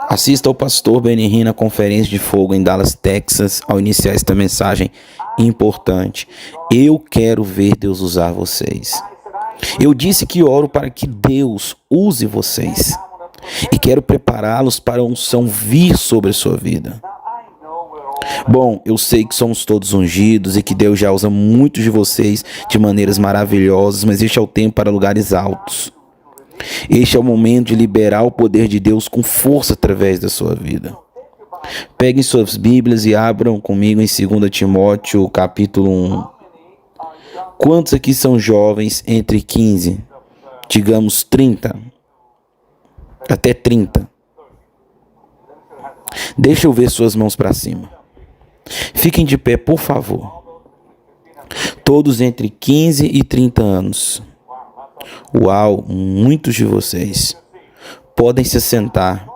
Assista ao pastor Benny Hinn na conferência de fogo em Dallas, Texas, ao iniciar esta mensagem importante. Eu quero ver Deus usar vocês. Eu disse que oro para que Deus use vocês e quero prepará-los para a unção vir sobre a sua vida. Bom, eu sei que somos todos ungidos e que Deus já usa muitos de vocês de maneiras maravilhosas, mas este é o tempo para lugares altos. Este é o momento de liberar o poder de Deus com força através da sua vida. Peguem suas Bíblias e abram comigo em 2 Timóteo, capítulo 1. Quantos aqui são jovens entre 15, digamos 30, até 30? Deixa eu ver suas mãos para cima. Fiquem de pé, por favor. Todos entre 15 e 30 anos. Uau, muitos de vocês. Podem se sentar.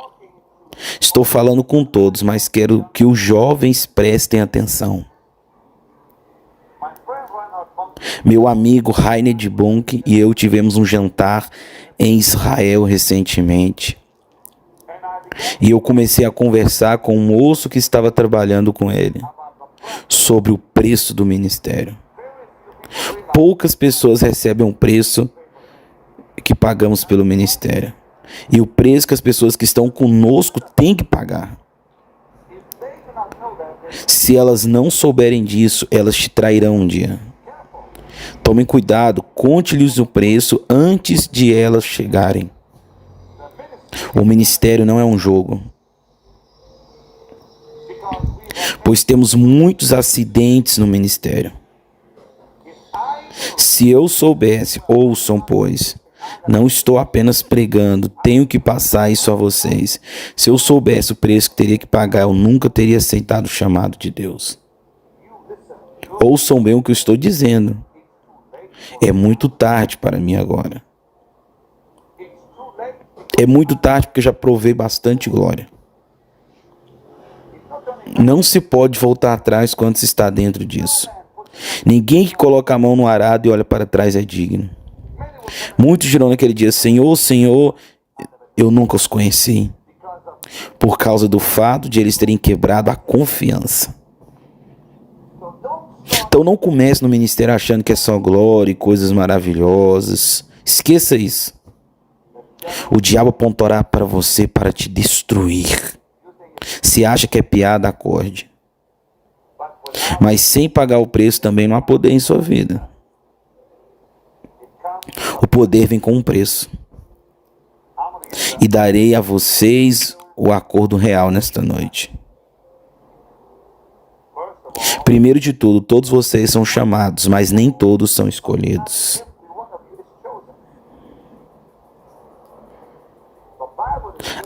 Estou falando com todos, mas quero que os jovens prestem atenção. Meu amigo Reinhard Bonnke e eu tivemos um jantar em Israel recentemente. E eu comecei a conversar com um moço que estava trabalhando com ele sobre o preço do ministério. Poucas pessoas recebem um preço que pagamos pelo ministério. E o preço que as pessoas que estão conosco têm que pagar. Se elas não souberem disso, elas te trairão um dia. Tomem cuidado, conte-lhes o preço antes de elas chegarem. O ministério não é um jogo. Pois temos muitos acidentes no ministério. Se eu soubesse, ouçam, pois, não estou apenas pregando, tenho que passar isso a vocês. Se eu soubesse o preço que teria que pagar, eu nunca teria aceitado o chamado de Deus. Ouçam bem o que eu estou dizendo. É muito tarde para mim agora. É muito tarde porque eu já provei bastante glória. Não se pode voltar atrás quando se está dentro disso. Ninguém que coloca a mão no arado e olha para trás é digno. Muitos dirão naquele dia: Senhor, Senhor, eu nunca os conheci. Por causa do fato de eles terem quebrado a confiança. Então não comece no ministério achando que é só glória e coisas maravilhosas. Esqueça isso. O diabo apontará para você para te destruir. Se acha que é piada, acorde. Mas sem pagar o preço também não há poder em sua vida. O poder vem com um preço. E darei a vocês o acordo real nesta noite. Primeiro de tudo, todos vocês são chamados, mas nem todos são escolhidos.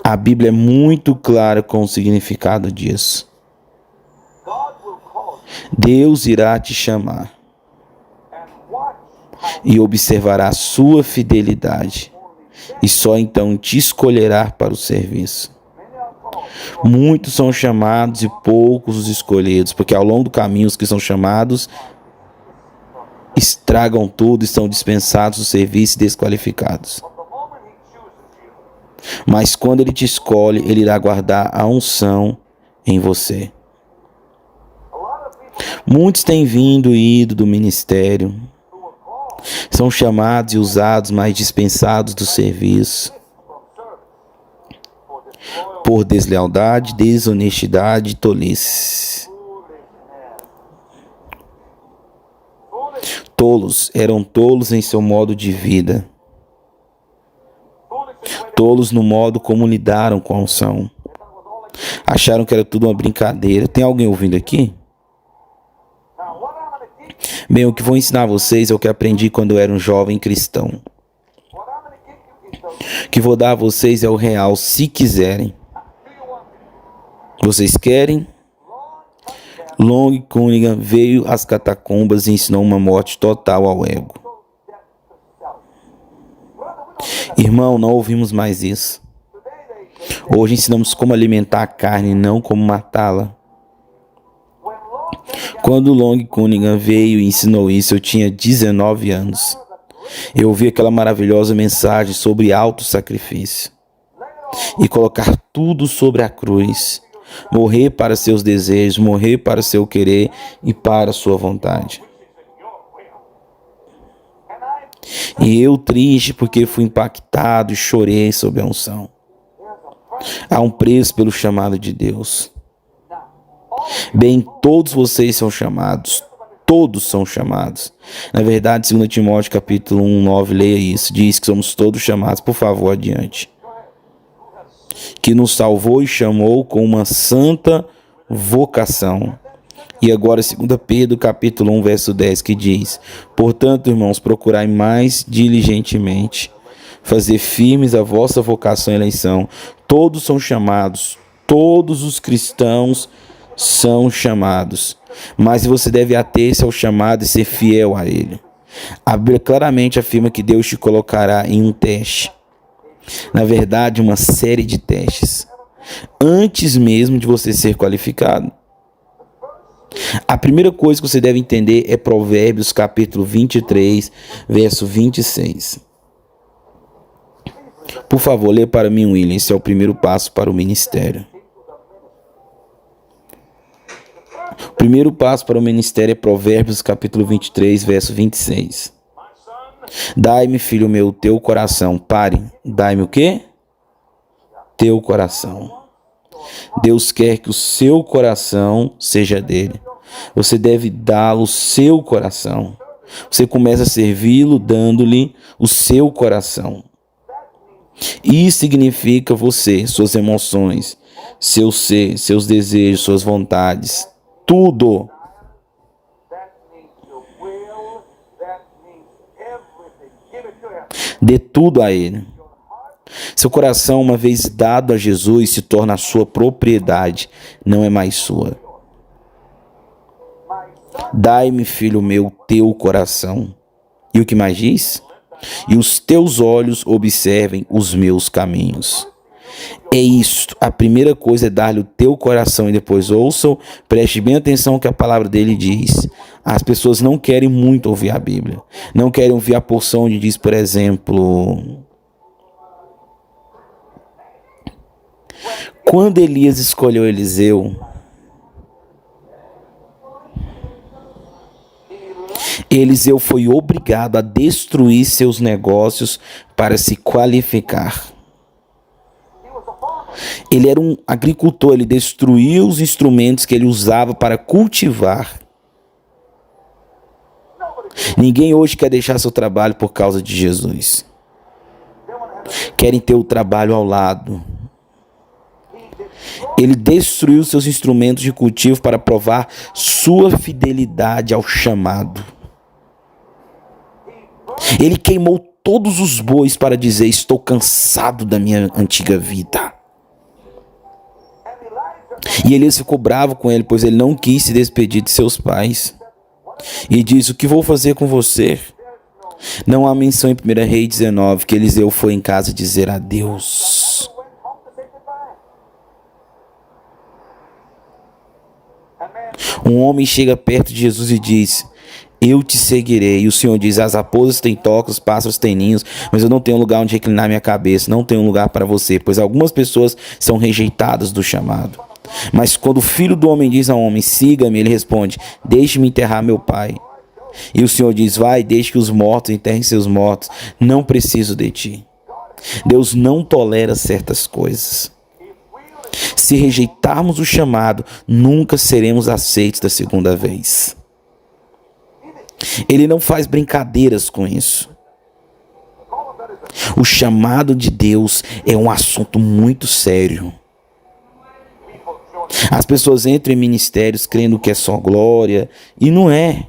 A Bíblia é muito clara com o significado disso. Deus irá te chamar e observará a sua fidelidade, e só então te escolherá para o serviço. Muitos são chamados e poucos os escolhidos, porque ao longo do caminho os que são chamados estragam tudo e são dispensados do serviço e desqualificados. Mas quando ele te escolhe, ele irá guardar a unção em você. Muitos têm vindo e ido do ministério. São chamados e usados, mas dispensados do serviço. Por deslealdade, desonestidade e tolice. Tolos eram tolos em seu modo de vida. Tolos no modo como lidaram com a unção. Acharam que era tudo uma brincadeira. Tem alguém ouvindo aqui? Bem, o que vou ensinar a vocês é o que aprendi quando eu era um jovem cristão. O que vou dar a vocês é o real, se quiserem. Vocês querem? Long Cunningham veio às catacumbas e ensinou uma morte total ao ego. Irmão, não ouvimos mais isso. Hoje ensinamos como alimentar a carne e não como matá-la. Quando Long Cunningham veio e ensinou isso, eu tinha 19 anos. Eu ouvi aquela maravilhosa mensagem sobre auto-sacrifício. e colocar tudo sobre a cruz. Morrer para seus desejos, morrer para seu querer e para sua vontade. E eu triste porque fui impactado e chorei sob a unção. Há um preço pelo chamado de Deus. Bem, todos vocês são chamados. Todos são chamados. Na verdade, 2 Timóteo capítulo 1, 9, leia isso. Diz que somos todos chamados. Por favor, adiante. Que nos salvou e chamou com uma santa vocação. E agora 2 Pedro capítulo 1, verso 10, que diz: portanto, irmãos, procurai mais diligentemente fazer firmes a vossa vocação e eleição. Todos são chamados. Todos os cristãos são chamados. Mas você deve ater-se ao chamado e ser fiel a ele. A Bíblia claramente afirma que Deus te colocará em um teste. Na verdade, uma série de testes. Antes mesmo de você ser qualificado. A primeira coisa que você deve entender é Provérbios capítulo 23, verso 26. Por favor, lê para mim, William. Esse é o primeiro passo para o ministério. O primeiro passo para o ministério é Provérbios capítulo 23, verso 26. Dai-me, filho meu, teu coração. Pare. Dai-me o quê? Teu coração. Deus quer que o seu coração seja dele. Você deve dá-lo o seu coração. Você começa a servi-lo dando-lhe o seu coração. Isso significa você, suas emoções, seu ser, seus desejos, suas vontades. Tudo. Dê tudo a ele. Seu coração, uma vez dado a Jesus, se torna a sua propriedade, não é mais sua. Dai-me, filho meu, teu coração. E o que mais diz? E os teus olhos observem os meus caminhos. É isto. A primeira coisa é dar-lhe o teu coração e depois ouçam, preste bem atenção ao que a palavra dele diz. As pessoas não querem muito ouvir a Bíblia. Não querem ouvir a porção onde diz, por exemplo, quando Elias escolheu Eliseu, Eliseu foi obrigado a destruir seus negócios para se qualificar. Ele era um agricultor, ele destruiu os instrumentos que ele usava para cultivar. Ninguém hoje quer deixar seu trabalho por causa de Jesus. Querem ter o trabalho ao lado. Ele destruiu seus instrumentos de cultivo para provar sua fidelidade ao chamado. Ele queimou todos os bois para dizer: estou cansado da minha antiga vida. E Elias ficou bravo com ele, pois ele não quis se despedir de seus pais. E diz: o que vou fazer com você? Não há menção em 1 Reis 19 que Eliseu foi em casa dizer adeus. Um homem chega perto de Jesus e diz: eu te seguirei. E o Senhor diz: as raposas têm tocas, os pássaros têm ninhos, mas eu não tenho lugar onde reclinar minha cabeça, não tenho lugar para você, pois algumas pessoas são rejeitadas do chamado. Mas quando o filho do homem diz ao homem: siga-me, ele responde: deixe-me enterrar meu pai. E o Senhor diz: vai, deixe que os mortos enterrem seus mortos, não preciso de ti. Deus não tolera certas coisas. Se rejeitarmos o chamado, nunca seremos aceitos da segunda vez. Ele não faz brincadeiras com isso. O chamado de Deus é um assunto muito sério. As pessoas entram em ministérios crendo que é só glória, e não é.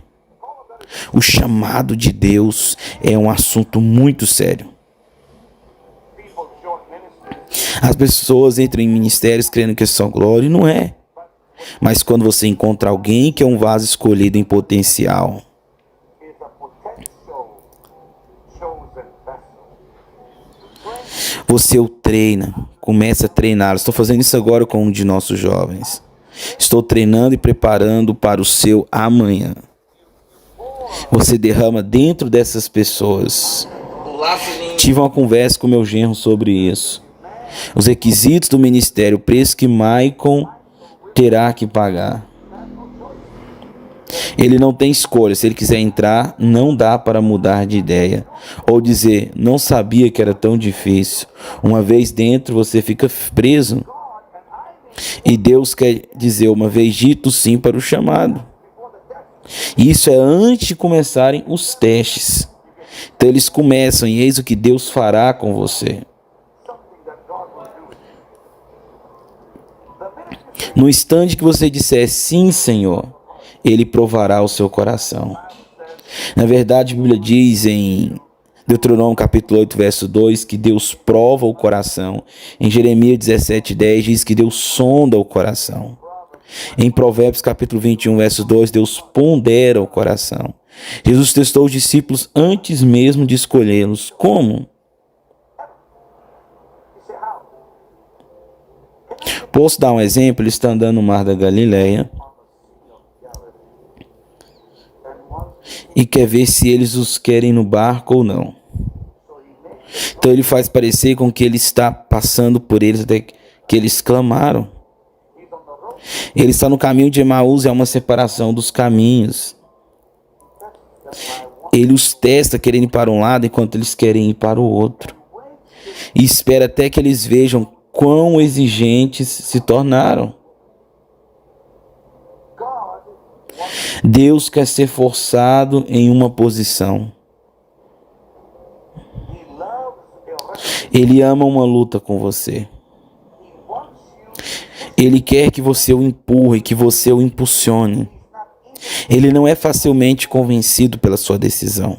O chamado de Deus é um assunto muito sério. As pessoas entram em ministérios crendo que é só glória, e não é. Mas quando você encontra alguém que é um vaso escolhido em potencial, você o treina, começa a treiná-lo. Estou fazendo isso agora com um de nossos jovens. Estou treinando e preparando para o seu amanhã. Você derrama dentro dessas pessoas. Tive uma conversa com meu genro sobre isso. Os requisitos do ministério, o preço que Maicon terá que pagar. Ele não tem escolha. Se ele quiser entrar, não dá para mudar de ideia. Ou dizer, não sabia que era tão difícil. Uma vez dentro, você fica preso. E Deus quer dizer, uma vez dito sim para o chamado. Isso é antes de começarem os testes. Então eles começam, e eis o que Deus fará com você. No instante que você disser sim, Senhor, Ele provará o seu coração. Na verdade, a Bíblia diz em Deuteronômio capítulo 8, verso 2, que Deus prova o coração. Em Jeremias 17:10 diz que Deus sonda o coração. Em Provérbios capítulo 21, verso 2, Deus pondera o coração. Jesus testou os discípulos antes mesmo de escolhê-los. Como? Posso dar um exemplo? Ele está andando no mar da Galileia e quer ver se eles os querem no barco ou não. Então ele faz parecer com que ele está passando por eles até que eles clamaram. Ele está no caminho de Emaús e há uma separação dos caminhos. Ele os testa querendo ir para um lado enquanto eles querem ir para o outro. E espera até que eles vejam quão exigentes se tornaram. Deus quer ser forçado em uma posição. Ele ama uma luta com você. Ele quer que você o empurre, que você o impulsione. Ele não é facilmente convencido pela sua decisão.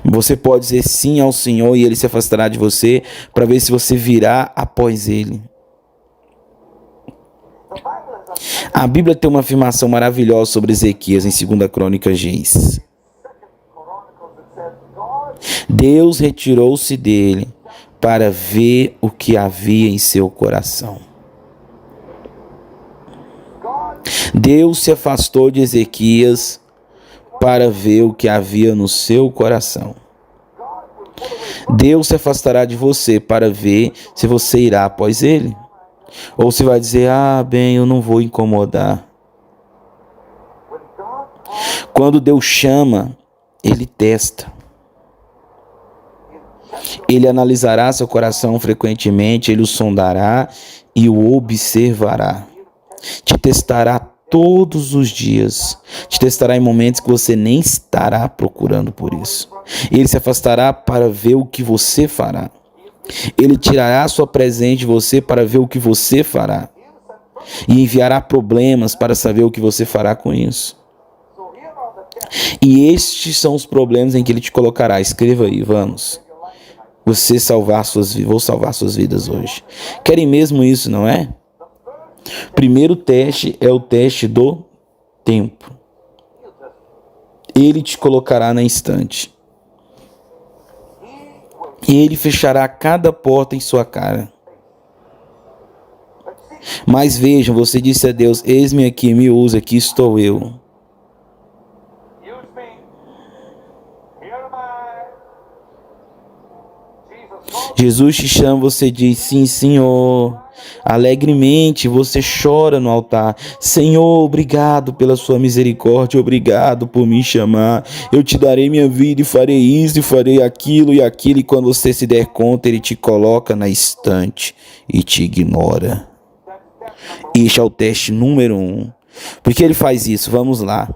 Você pode dizer sim ao Senhor e Ele se afastará de você para ver se você virá após Ele. A Bíblia tem uma afirmação maravilhosa sobre Ezequias em 2 Crônicas diz: Deus retirou-se dele para ver o que havia em seu coração. Deus se afastou de Ezequias para ver o que havia no seu coração. Deus se afastará de você para ver se você irá após ele. Ou se vai dizer, bem, eu não vou incomodar. Quando Deus chama, Ele testa. Ele analisará seu coração frequentemente, Ele o sondará e o observará. Te testará todos os dias. Te testará em momentos que você nem estará procurando por isso. Ele se afastará para ver o que você fará. Ele tirará sua presença de você para ver o que você fará. E enviará problemas para saber o que você fará com isso. E estes são os problemas em que Ele te colocará. Escreva aí, vamos. Vou salvar suas vidas hoje. Querem mesmo isso, não é? Primeiro teste é o teste do tempo. Ele te colocará na instante. E Ele fechará cada porta em sua cara. Mas vejam, você disse a Deus, eis-me aqui, me usa, aqui estou eu. Jesus te chama, você diz, sim, Senhor. Alegremente você chora no altar. Senhor, obrigado pela sua misericórdia, obrigado por me chamar. Eu te darei minha vida e farei isso e farei aquilo e aquilo. E quando você se der conta, Ele te coloca na estante e te ignora. Este é o teste número 1. Por que Ele faz isso? Vamos lá.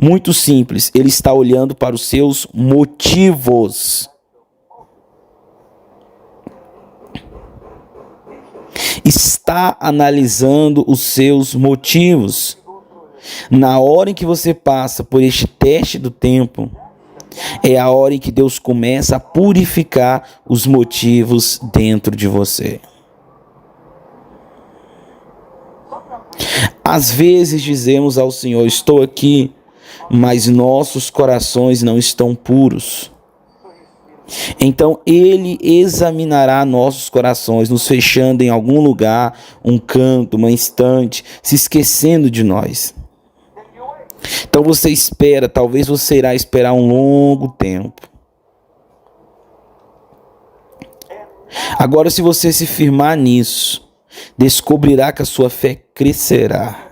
Muito simples, Ele está olhando para os seus motivos. Está analisando os seus motivos. Na hora em que você passa por este teste do tempo, é a hora em que Deus começa a purificar os motivos dentro de você. Às vezes dizemos ao Senhor, estou aqui, mas nossos corações não estão puros. Então Ele examinará nossos corações, nos fechando em algum lugar, um canto, uma estante, se esquecendo de nós. Então você espera, talvez você irá esperar um longo tempo. Agora, se você se firmar nisso, descobrirá que a sua fé crescerá.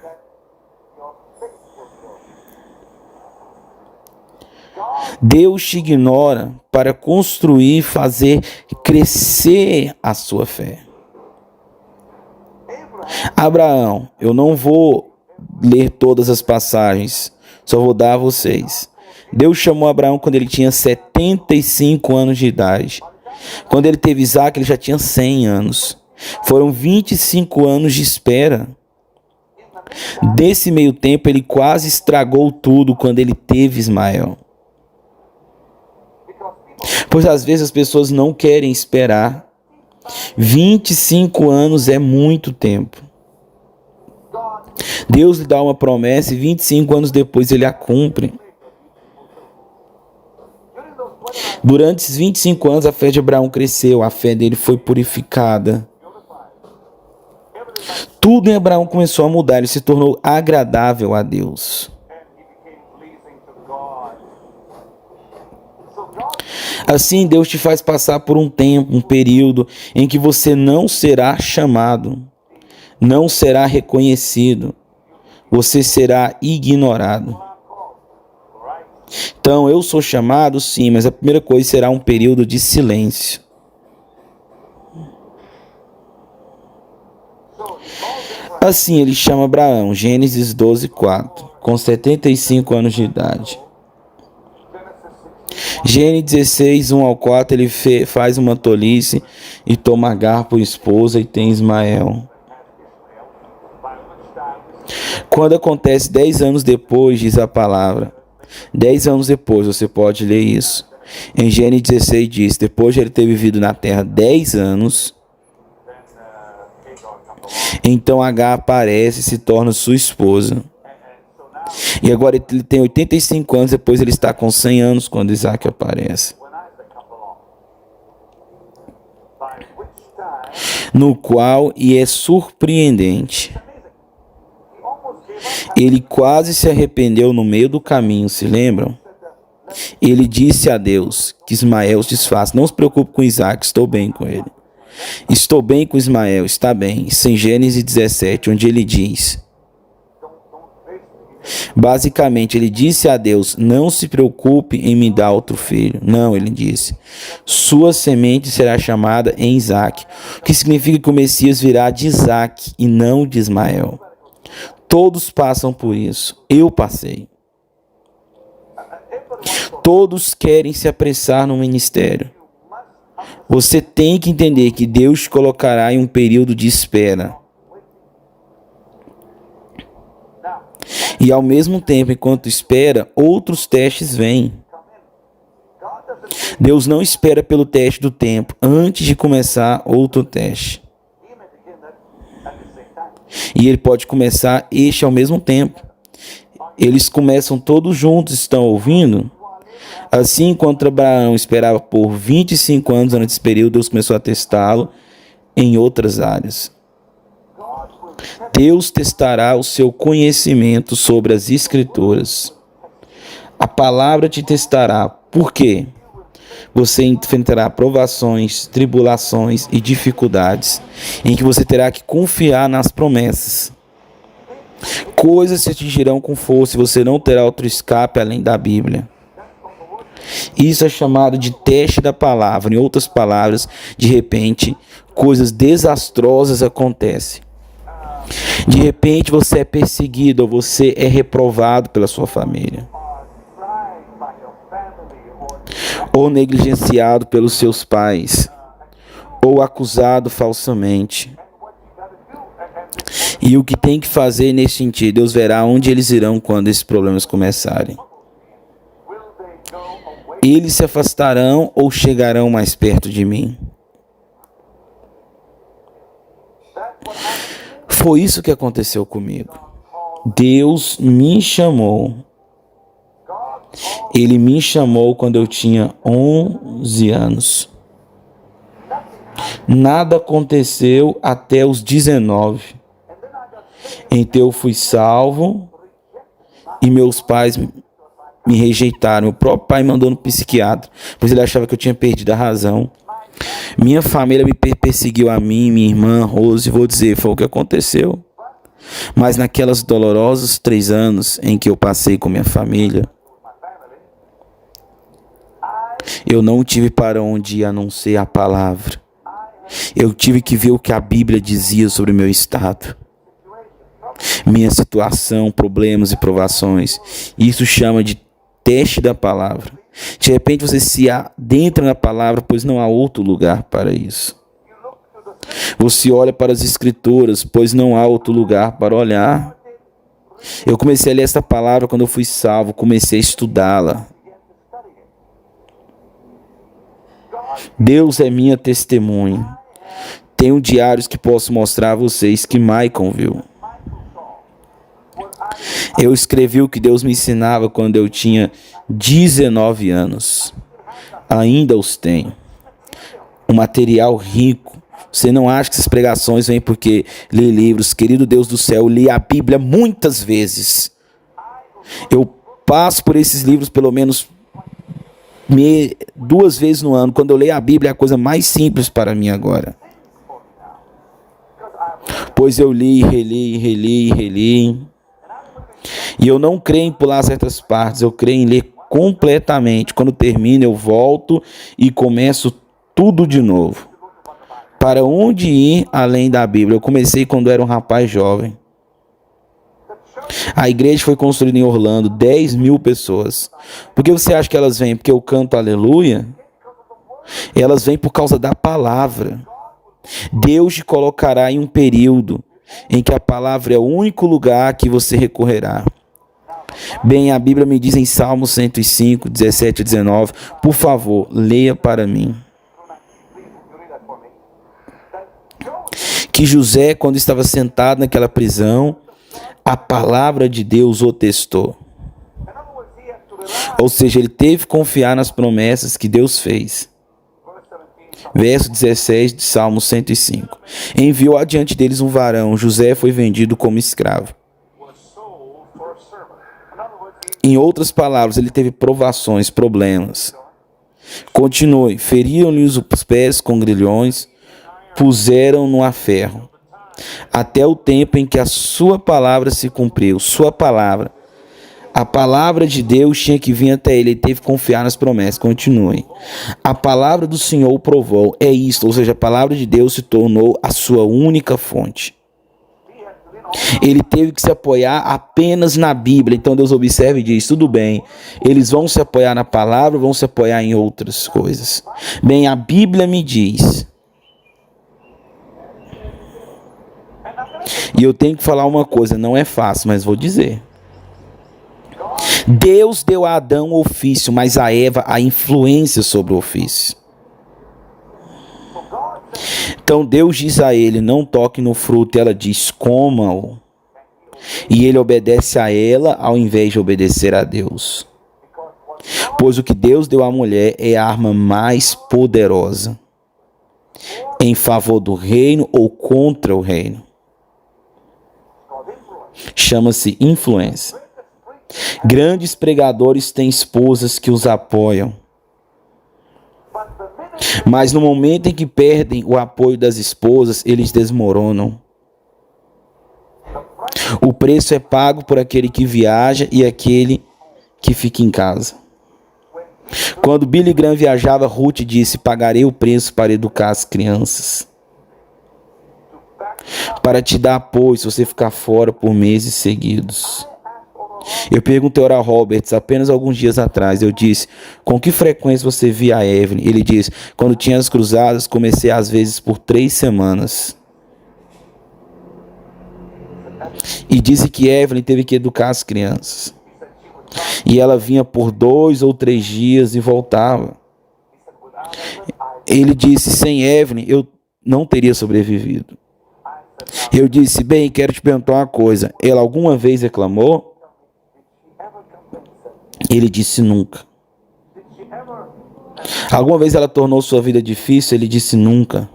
Deus te ignora para construir e fazer crescer a sua fé. Abraão, eu não vou ler todas as passagens, só vou dar a vocês. Deus chamou Abraão quando ele tinha 75 anos de idade. Quando ele teve Isaac, ele já tinha 100 anos. Foram 25 anos de espera. Desse meio tempo, ele quase estragou tudo quando ele teve Ismael. Pois às vezes as pessoas não querem esperar. 25 anos é muito tempo. Deus lhe dá uma promessa e 25 anos depois ele a cumpre. Durante esses 25 anos a fé de Abraão cresceu, a fé dele foi purificada. Tudo em Abraão começou a mudar, ele se tornou agradável a Deus. Assim, Deus te faz passar por um tempo, um período em que você não será chamado, não será reconhecido, você será ignorado. Então, eu sou chamado, sim, mas a primeira coisa será um período de silêncio. Assim, ele chama Abraão, Gênesis 12:4, com 75 anos de idade. Gênesis 16, 1 ao 4, ele faz uma tolice e toma Agar por esposa e tem Ismael. Quando acontece 10 anos depois, diz a palavra, 10 anos depois, você pode ler isso. Em Gênesis 16 diz, depois de ele ter vivido na terra 10 anos, então Agar aparece e se torna sua esposa. E agora ele tem 85 anos, depois ele está com 100 anos quando Isaac aparece. No qual, e é surpreendente, ele quase se arrependeu no meio do caminho, se lembram? Ele disse a Deus que Ismael se desfaça. Não se preocupe com Isaac, estou bem com ele. Estou bem com Ismael, está bem. Isso em Gênesis 17, onde ele diz... Basicamente, ele disse a Deus, não se preocupe em me dar outro filho. Não, ele disse, sua semente será chamada em Isaac, o que significa que o Messias virá de Isaac e não de Ismael. Todos passam por isso, eu passei. Todos querem se apressar no ministério. Você tem que entender que Deus te colocará em um período de espera. E ao mesmo tempo, enquanto espera, outros testes vêm. Deus não espera pelo teste do tempo antes de começar outro teste. E ele pode começar este ao mesmo tempo. Eles começam todos juntos, estão ouvindo? Assim, enquanto Abraão esperava por 25 anos antes desse período, Deus começou a testá-lo em outras áreas. Deus testará o seu conhecimento sobre as Escrituras. A palavra te testará. Por quê? Você enfrentará provações, tribulações e dificuldades, em que você terá que confiar nas promessas. Coisas te atingirão com força e você não terá outro escape além da Bíblia. Isso é chamado de teste da palavra. Em outras palavras, de repente, coisas desastrosas acontecem. De repente você é perseguido ou você é reprovado pela sua família. Ou negligenciado pelos seus pais. Ou acusado falsamente. E o que tem que fazer nesse sentido? Deus verá onde eles irão quando esses problemas começarem. Eles se afastarão ou chegarão mais perto de mim? Foi isso que aconteceu comigo. Deus me chamou. Ele me chamou quando eu tinha 11 anos. Nada aconteceu até os 19. Então eu fui salvo e meus pais me rejeitaram. Meu próprio pai mandou no psiquiatra, pois ele achava que eu tinha perdido a razão. Minha família me perseguiu a mim, minha irmã Rose, vou dizer, foi o que aconteceu. Mas naquelas dolorosos 3 anos em que eu passei com minha família, eu não tive para onde ir a não ser a palavra. Eu tive que ver o que a Bíblia dizia sobre o meu estado, minha situação, problemas e provações. Isso chama de teste da palavra. De repente você se adentra na palavra, pois não há outro lugar para isso. Você olha para as escrituras, pois não há outro lugar para olhar. Eu comecei a ler esta palavra quando eu fui salvo, comecei a estudá-la. Deus é minha testemunha. Tenho diários que posso mostrar a vocês que Michael viu. Eu escrevi o que Deus me ensinava quando eu tinha 19 anos. Ainda os tenho. Um material rico. Você não acha que essas pregações vêm porque lê livros? Querido Deus do céu, eu li a Bíblia muitas vezes. Eu passo por esses livros pelo menos 2 vezes no ano. Quando eu leio a Bíblia é a coisa mais simples para mim agora. Pois eu li, reli. E eu não creio em pular certas partes, eu creio em ler completamente. Quando termino, eu volto e começo tudo de novo. Para onde ir além da Bíblia? Eu comecei quando era um rapaz jovem. A igreja foi construída em Orlando, 10.000 pessoas. Por que você acha que elas vêm? Porque eu canto aleluia? Elas vêm por causa da palavra. Deus te colocará em um período em que a palavra é o único lugar que você recorrerá. Bem, a Bíblia me diz em Salmo 105, 17 e 19, por favor, leia para mim. Que José, quando estava sentado naquela prisão, a palavra de Deus o testou. Ou seja, ele teve que confiar nas promessas que Deus fez. Verso 16 de Salmo 105. Enviou adiante deles um varão. José foi vendido como escravo. Em outras palavras, ele teve provações, problemas. Continue. Feriram-lhe os pés com grilhões, puseram-no a ferro, até o tempo em que a sua palavra se cumpriu. Sua palavra. A palavra de Deus tinha que vir até ele teve que confiar nas promessas. Continue. A palavra do Senhor o provou. É isto, ou seja, a palavra de Deus se tornou a sua única fonte. Ele teve que se apoiar apenas na Bíblia. Então Deus observa e diz, tudo bem, eles vão se apoiar na palavra, vão se apoiar em outras coisas. Bem, a Bíblia me diz. E eu tenho que falar uma coisa, não é fácil, mas vou dizer. Deus deu a Adão o ofício, mas a Eva a influência sobre o ofício. Então Deus diz a ele, não toque no fruto, e ela diz, coma-o. E ele obedece a ela ao invés de obedecer a Deus. Pois o que Deus deu à mulher é a arma mais poderosa em favor do reino ou contra o reino. Chama-se influência. Grandes pregadores têm esposas que os apoiam. Mas no momento em que perdem o apoio das esposas, eles desmoronam. O preço é pago por aquele que viaja e aquele que fica em casa. Quando Billy Graham viajava, Ruth disse, pagarei o preço para educar as crianças. Para te dar apoio se você ficar fora por meses seguidos. Eu perguntei a Oral Roberts apenas alguns dias atrás. Eu disse, com que frequência você via a Evelyn? Ele disse, quando tinha as cruzadas, comecei às vezes por 3 semanas. E disse que Evelyn teve que educar as crianças. E ela vinha por 2 ou 3 dias e voltava. Ele disse, sem Evelyn eu não teria sobrevivido. Eu disse, bem, quero te perguntar uma coisa. Ela alguma vez reclamou? Ele disse, nunca. Alguma vez ela tornou sua vida difícil? Ele disse, nunca.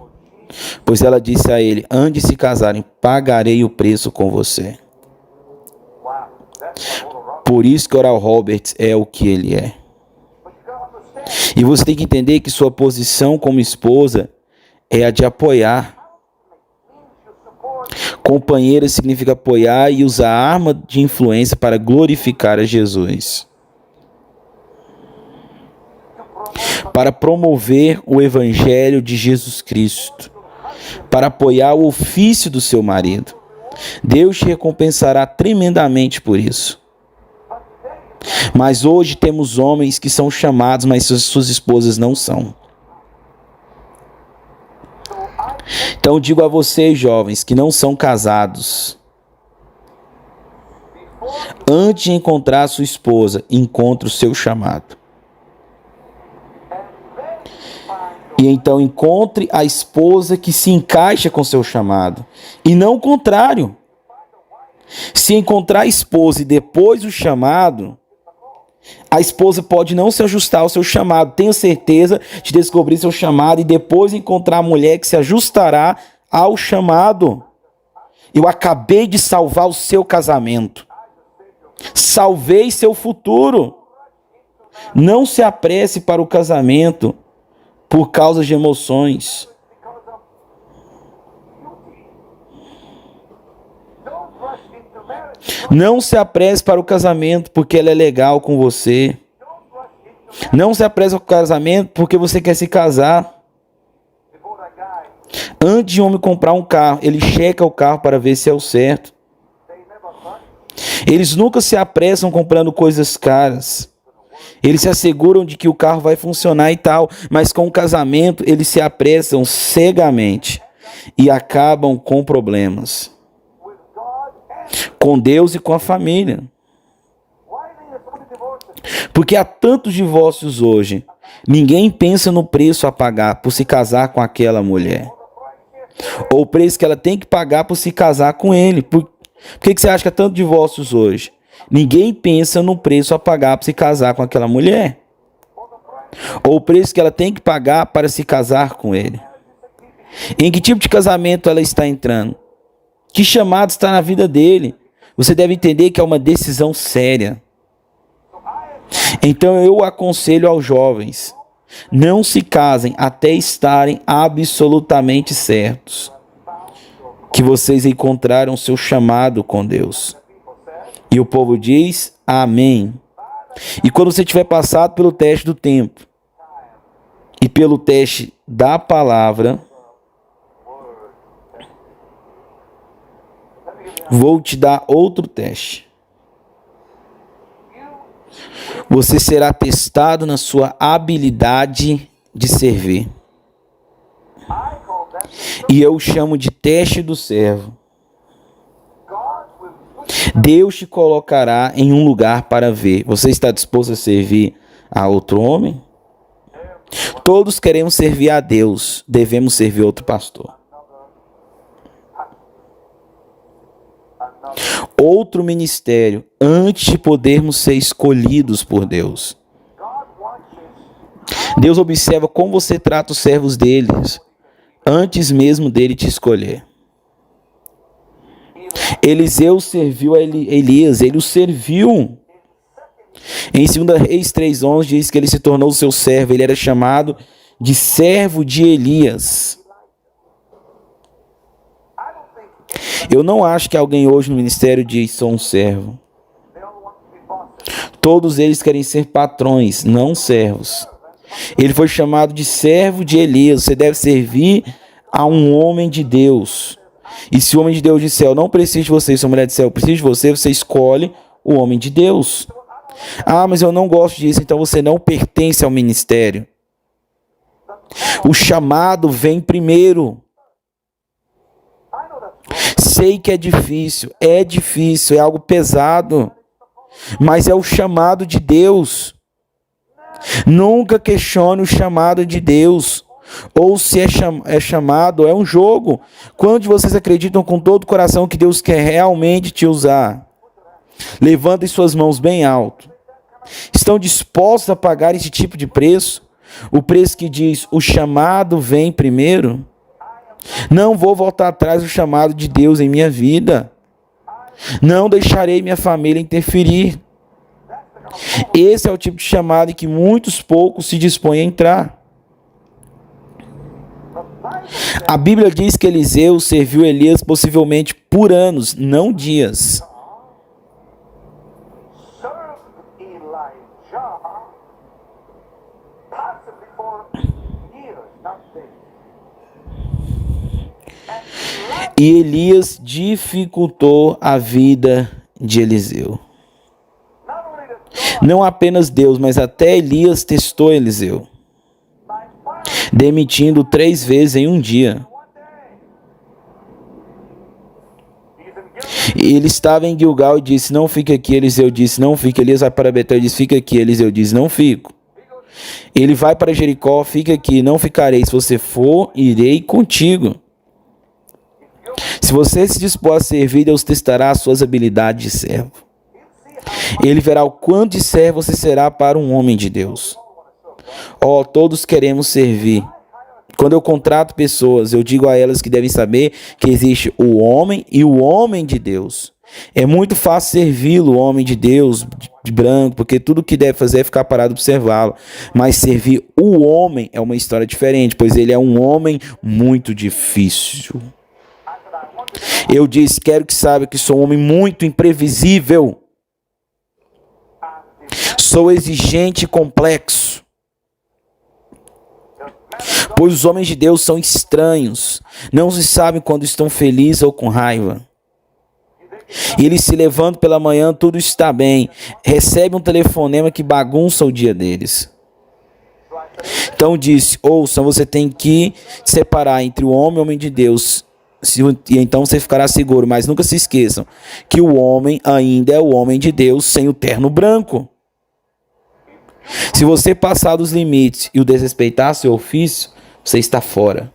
Pois ela disse a ele, antes de se casarem, pagarei o preço com você. Por isso que Oral Roberts é o que ele é. E você tem que entender que sua posição como esposa é a de apoiar. Companheira significa apoiar e usar a arma de influência para glorificar a Jesus. Para promover o evangelho de Jesus Cristo. Para apoiar o ofício do seu marido. Deus te recompensará tremendamente por isso. Mas hoje temos homens que são chamados, mas suas esposas não são. Então digo a vocês, jovens, que não são casados, antes de encontrar sua esposa, encontre o seu chamado. E então encontre a esposa que se encaixa com seu chamado. E não o contrário. Se encontrar a esposa e depois o chamado, a esposa pode não se ajustar ao seu chamado. Tenha certeza de descobrir seu chamado e depois encontrar a mulher que se ajustará ao chamado. Eu acabei de salvar o seu casamento. Salvei seu futuro. Não se apresse para o casamento por causa de emoções. Não se apresse para o casamento porque ela é legal com você. Não se apresse para o casamento porque você quer se casar. Antes de um homem comprar um carro, ele checa o carro para ver se é o certo. Eles nunca se apressam comprando coisas caras. Eles se asseguram de que o carro vai funcionar e tal, mas com o casamento eles se apressam cegamente e acabam com problemas. Com Deus e com a família. Porque há tantos divórcios hoje. Ninguém pensa no preço a pagar por se casar com aquela mulher. Ou o preço que ela tem que pagar por se casar com ele. Por que você acha que há tantos divórcios hoje? Ninguém pensa no preço a pagar para se casar com aquela mulher. Ou o preço que ela tem que pagar para se casar com ele. Em que tipo de casamento ela está entrando? Que chamado está na vida dele? Você deve entender que é uma decisão séria. Então eu aconselho aos jovens, não se casem até estarem absolutamente certos que vocês encontraram seu chamado com Deus. E o povo diz, amém. E quando você tiver passado pelo teste do tempo e pelo teste da palavra, vou te dar outro teste. Você será testado na sua habilidade de servir. E eu chamo de teste do servo. Deus te colocará em um lugar para ver. Você está disposto a servir a outro homem? Todos queremos servir a Deus. Devemos servir outro pastor. Outro ministério antes de podermos ser escolhidos por Deus. Deus observa como você trata os servos deles antes mesmo dele te escolher. Eliseu serviu a Elias, ele o serviu. Em 2 Reis 3:11 diz que ele se tornou seu servo, ele era chamado de servo de Elias. Eu não acho que alguém hoje no ministério diz, sou um servo. Todos eles querem ser patrões, não servos. Ele foi chamado de servo de Elias. Você deve servir a um homem de Deus. E se o homem de Deus disser, eu não preciso de você, se a mulher disser, eu preciso de você, você escolhe o homem de Deus. Ah, mas eu não gosto disso, então você não pertence ao ministério. O chamado vem primeiro. Sei que é difícil, é algo pesado, mas é o chamado de Deus. Nunca questione o chamado de Deus, ou se é chamado, é um jogo. Quantos de vocês acreditam com todo o coração que Deus quer realmente te usar? Levantem suas mãos bem alto. Estão dispostos a pagar esse tipo de preço? O preço que diz, o chamado vem primeiro? Não vou voltar atrás do chamado de Deus em minha vida. Não deixarei minha família interferir. Esse é o tipo de chamado em que muitos poucos se dispõem a entrar. A Bíblia diz que Eliseu serviu Elias possivelmente por anos, não dias. E Elias dificultou a vida de Eliseu. Não apenas Deus, mas até Elias testou Eliseu, demitindo 3 vezes em um dia. Ele estava em Gilgal e disse, não fique aqui. Eliseu disse, não fique. Elias vai para Betel e disse, fica aqui. Eliseu disse, não fico. Ele vai para Jericó, fica aqui, não ficarei. Se você for, irei contigo. Se você se dispor a servir, Deus testará as suas habilidades de servo. Ele verá o quanto de servo você será para um homem de Deus. Todos queremos servir. Quando eu contrato pessoas, eu digo a elas que devem saber que existe o homem e o homem de Deus. É muito fácil servi-lo, o homem de Deus, de branco, porque tudo que deve fazer é ficar parado e observá-lo. Mas servir o homem é uma história diferente, pois ele é um homem muito difícil. Eu disse, quero que saiba que sou um homem muito imprevisível. Sou exigente e complexo. Pois os homens de Deus são estranhos. Não se sabem quando estão felizes ou com raiva. Eles se levantam pela manhã, tudo está bem. Recebem um telefonema que bagunça o dia deles. Então disse, ouçam, você tem que separar entre o homem e o homem de Deus. E então você ficará seguro. Mas nunca se esqueçam que o homem ainda é o homem de Deus sem o terno branco. Se você passar dos limites e o desrespeitar seu ofício, você está fora.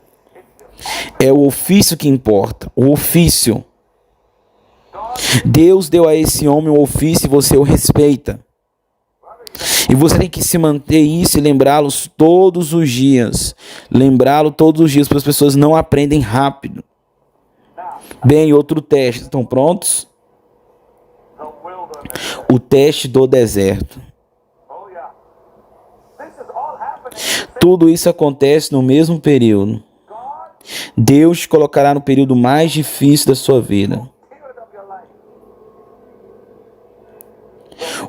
É o ofício que importa, o ofício. Deus deu a esse homem o ofício e você o respeita. E você tem que se manter isso e lembrá-los todos os dias. Lembrá-lo todos os dias, porque as pessoas não aprendem rápido. Bem, outro teste. Estão prontos? O teste do deserto. Tudo isso acontece no mesmo período. Deus te colocará no período mais difícil da sua vida.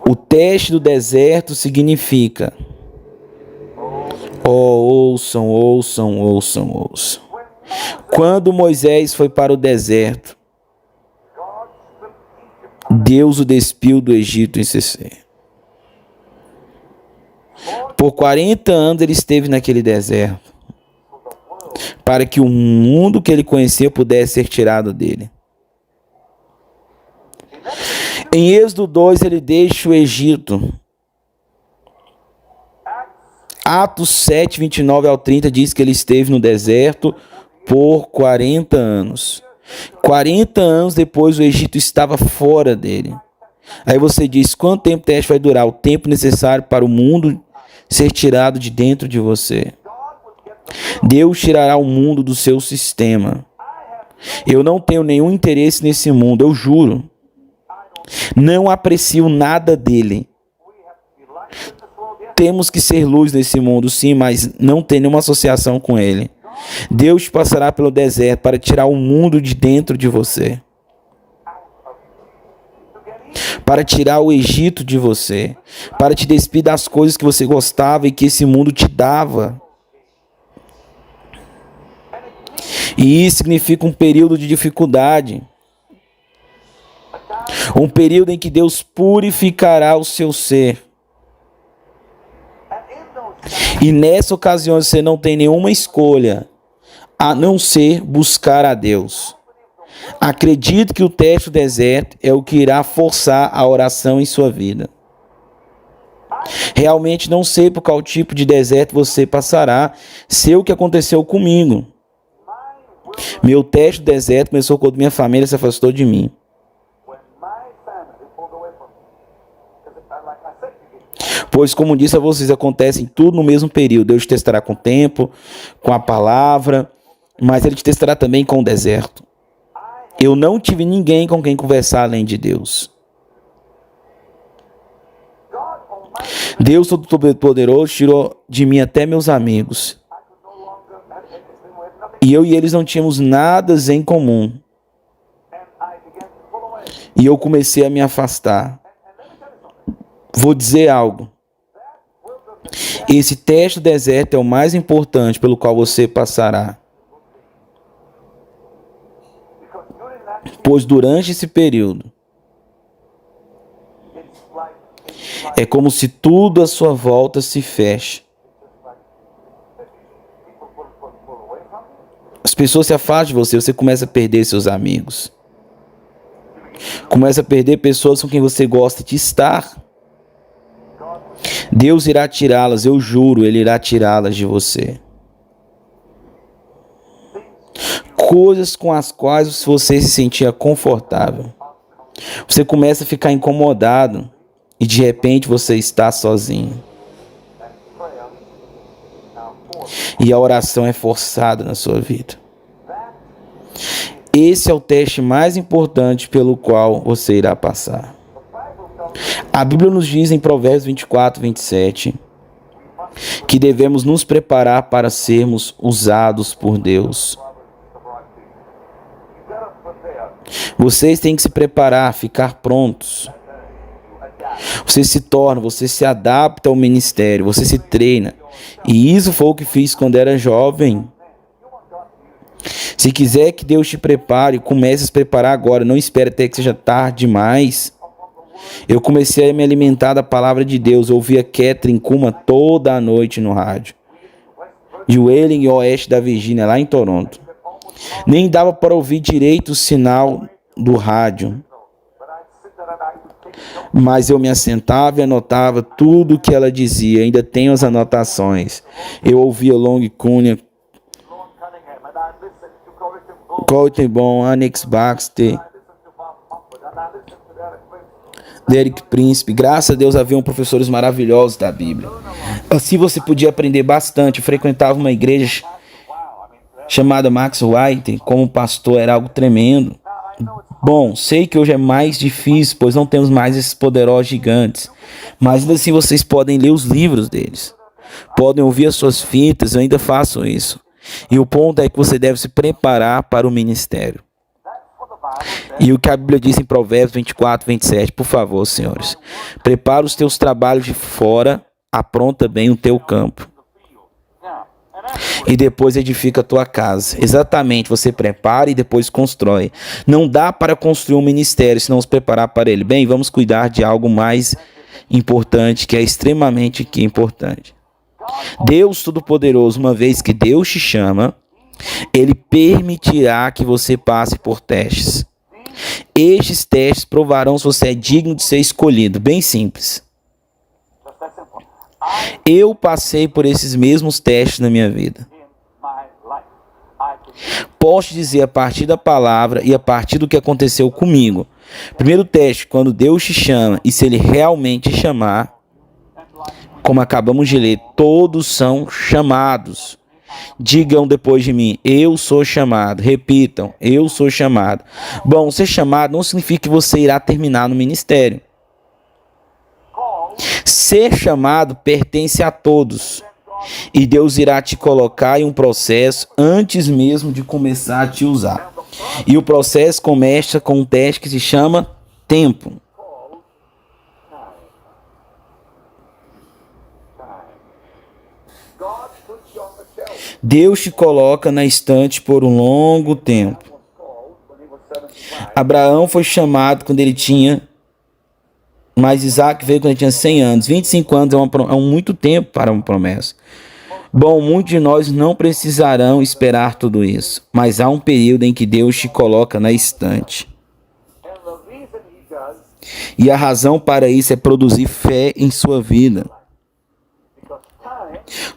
O teste do deserto significa... ouçam. Quando Moisés foi para o deserto, Deus o despiu do Egito em CC. Por 40 anos ele esteve naquele deserto, para que o mundo que ele conhecia pudesse ser tirado dele. Em Êxodo 2 ele deixa o Egito. Atos 7, 29 ao 30 diz que ele esteve no deserto por 40 anos. 40 anos depois o Egito estava fora dele. Aí você diz, quanto tempo o teste vai durar? O tempo necessário para o mundo ser tirado de dentro de você. Deus tirará o mundo do seu sistema. Eu não tenho nenhum interesse nesse mundo, eu juro. Não aprecio nada dele. Temos que ser luz nesse mundo, sim, mas não tem nenhuma associação com ele. Deus passará pelo deserto para tirar o mundo de dentro de você. Para tirar o Egito de você. Para te despir das coisas que você gostava e que esse mundo te dava. E isso significa um período de dificuldade. Um período em que Deus purificará o seu ser. E nessa ocasião você não tem nenhuma escolha a não ser buscar a Deus. Acredito que o teste do deserto é o que irá forçar a oração em sua vida. Realmente não sei por qual tipo de deserto você passará. Sei o que aconteceu comigo. Meu teste do deserto começou quando minha família se afastou de mim. Pois, como disse a vocês, acontecem tudo no mesmo período. Deus te testará com o tempo, com a palavra, mas Ele te testará também com o deserto. Eu não tive ninguém com quem conversar além de Deus. Deus Todo-Poderoso tirou de mim até meus amigos. E eu e eles não tínhamos nada em comum. E eu comecei a me afastar. Vou dizer algo. Esse teste do deserto é o mais importante pelo qual você passará. Pois durante esse período, é como se tudo à sua volta se fecha. As pessoas se afastam de você, você começa a perder seus amigos. Começa a perder pessoas com quem você gosta de estar. Deus irá tirá-las, eu juro, Ele irá tirá-las de você. Coisas com as quais você se sentia confortável. Você começa a ficar incomodado e de repente você está sozinho. E a oração é forçada na sua vida. Esse é o teste mais importante pelo qual você irá passar. A Bíblia nos diz em Provérbios 24, 27, que devemos nos preparar para sermos usados por Deus. Vocês têm que se preparar, ficar prontos. Você se torna, você se adapta ao ministério, você se treina. E isso foi o que fiz quando era jovem. Se quiser que Deus te prepare, comece a se preparar agora. Não espere até que seja tarde demais. Eu comecei a me alimentar da palavra de Deus. Eu ouvia Catherine Kuhlman toda a noite no rádio. De Wheeling, oeste da Virgínia, lá em Toronto. Nem dava para ouvir direito o sinal do rádio. Mas eu me assentava e anotava tudo o que ela dizia. Ainda tenho as anotações. Eu ouvia Long Cunha, Colton Bon, Annex Baxter, Derek Príncipe. Graças a Deus haviam professores maravilhosos da Bíblia. Assim você podia aprender bastante. Eu frequentava uma igreja chamada Max White. Como pastor era algo tremendo. Bom, sei que hoje é mais difícil, pois não temos mais esses poderosos gigantes. Mas ainda assim vocês podem ler os livros deles. Podem ouvir as suas fitas, eu ainda faço isso. E o ponto é que você deve se preparar para o ministério. E o que a Bíblia diz em Provérbios 24, 27, por favor, senhores. Prepara os teus trabalhos de fora, apronta bem o teu campo. E depois edifica a tua casa. Exatamente, você prepara e depois constrói. Não dá para construir um ministério se não se preparar para ele. Bem, vamos cuidar de algo mais importante, que é extremamente importante. Deus Todo-Poderoso, uma vez que Deus te chama, Ele permitirá que você passe por testes. Estes testes provarão se você é digno de ser escolhido. Bem simples. Eu passei por esses mesmos testes na minha vida. Posso dizer a partir da palavra e a partir do que aconteceu comigo. Primeiro teste, quando Deus te chama, e se Ele realmente te chamar, como acabamos de ler, todos são chamados. Digam depois de mim, eu sou chamado. Repitam, eu sou chamado. Bom, ser chamado não significa que você irá terminar no ministério. Ser chamado pertence a todos. E Deus irá te colocar em um processo antes mesmo de começar a te usar. E o processo começa com um teste que se chama tempo. Deus te coloca na estante por um longo tempo. Abraão foi chamado quando ele tinha, mas Isaac veio quando ele tinha 100 anos. 25 anos é muito tempo para uma promessa. Bom, muitos de nós não precisarão esperar tudo isso, mas há um período em que Deus te coloca na estante. E a razão para isso é produzir fé em sua vida.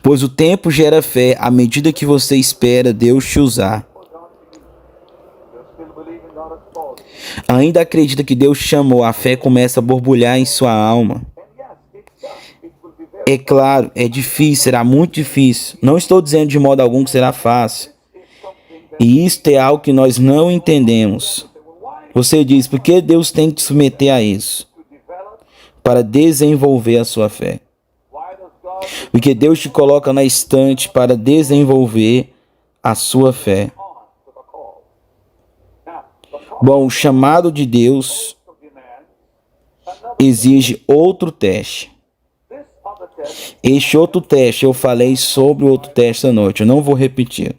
Pois o tempo gera fé à medida que você espera Deus te usar. Ainda acredita que Deus te chamou, a fé começa a borbulhar em sua alma. É claro, é difícil, será muito difícil. Não estou dizendo de modo algum que será fácil. E isto é algo que nós não entendemos. Você diz, por que Deus tem que te submeter a isso? para desenvolver a sua fé. Porque Deus te coloca na estante para desenvolver a sua fé. Bom, o chamado de Deus exige outro teste. Este outro teste, eu falei sobre o outro teste essa noite, eu não vou repetir.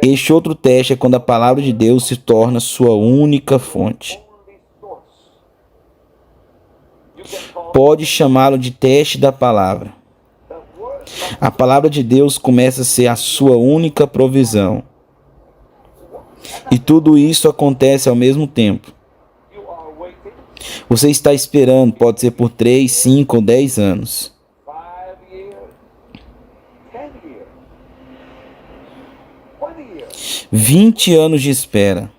Este outro teste é quando a palavra de Deus se torna sua única fonte. Pode chamá-lo de teste da palavra. A palavra de Deus começa a ser a sua única provisão. E tudo isso acontece ao mesmo tempo. Você está esperando, pode ser por 3, 5 ou 10 anos. 20 anos de espera.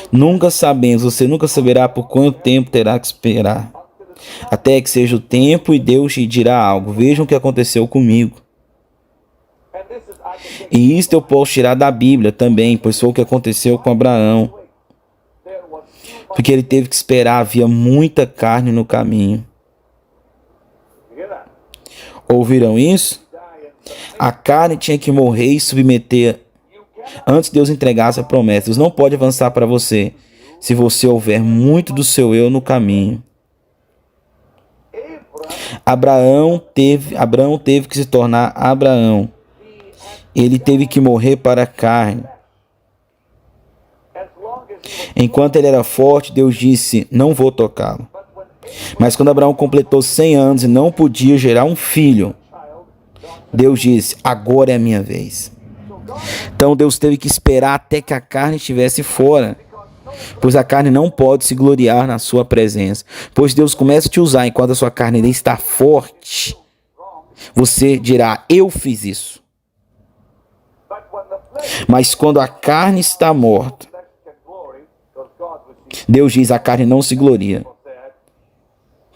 Nunca sabemos, você nunca saberá por quanto tempo terá que esperar. Até que seja o tempo e Deus te dirá algo. Vejam o que aconteceu comigo. E isto eu posso tirar da Bíblia também, pois foi o que aconteceu com Abraão. Porque ele teve que esperar, havia muita carne no caminho. Ouviram isso? A carne tinha que morrer e submeter antes Deus entregasse a promessa. Deus não pode avançar para você se você houver muito do seu eu no caminho. Abraão teve que se tornar Abraão. Ele teve que morrer para a carne. Enquanto ele era forte, Deus disse, não vou tocá-lo. Mas quando Abraão completou 100 anos e não podia gerar um filho, Deus disse, agora é a minha vez. Então Deus teve que esperar até que a carne estivesse fora, pois a carne não pode se gloriar na sua presença. Pois Deus começa a te usar enquanto a sua carne ainda está forte. Você dirá, eu fiz isso. Mas quando a carne está morta, Deus diz, a carne não se gloria.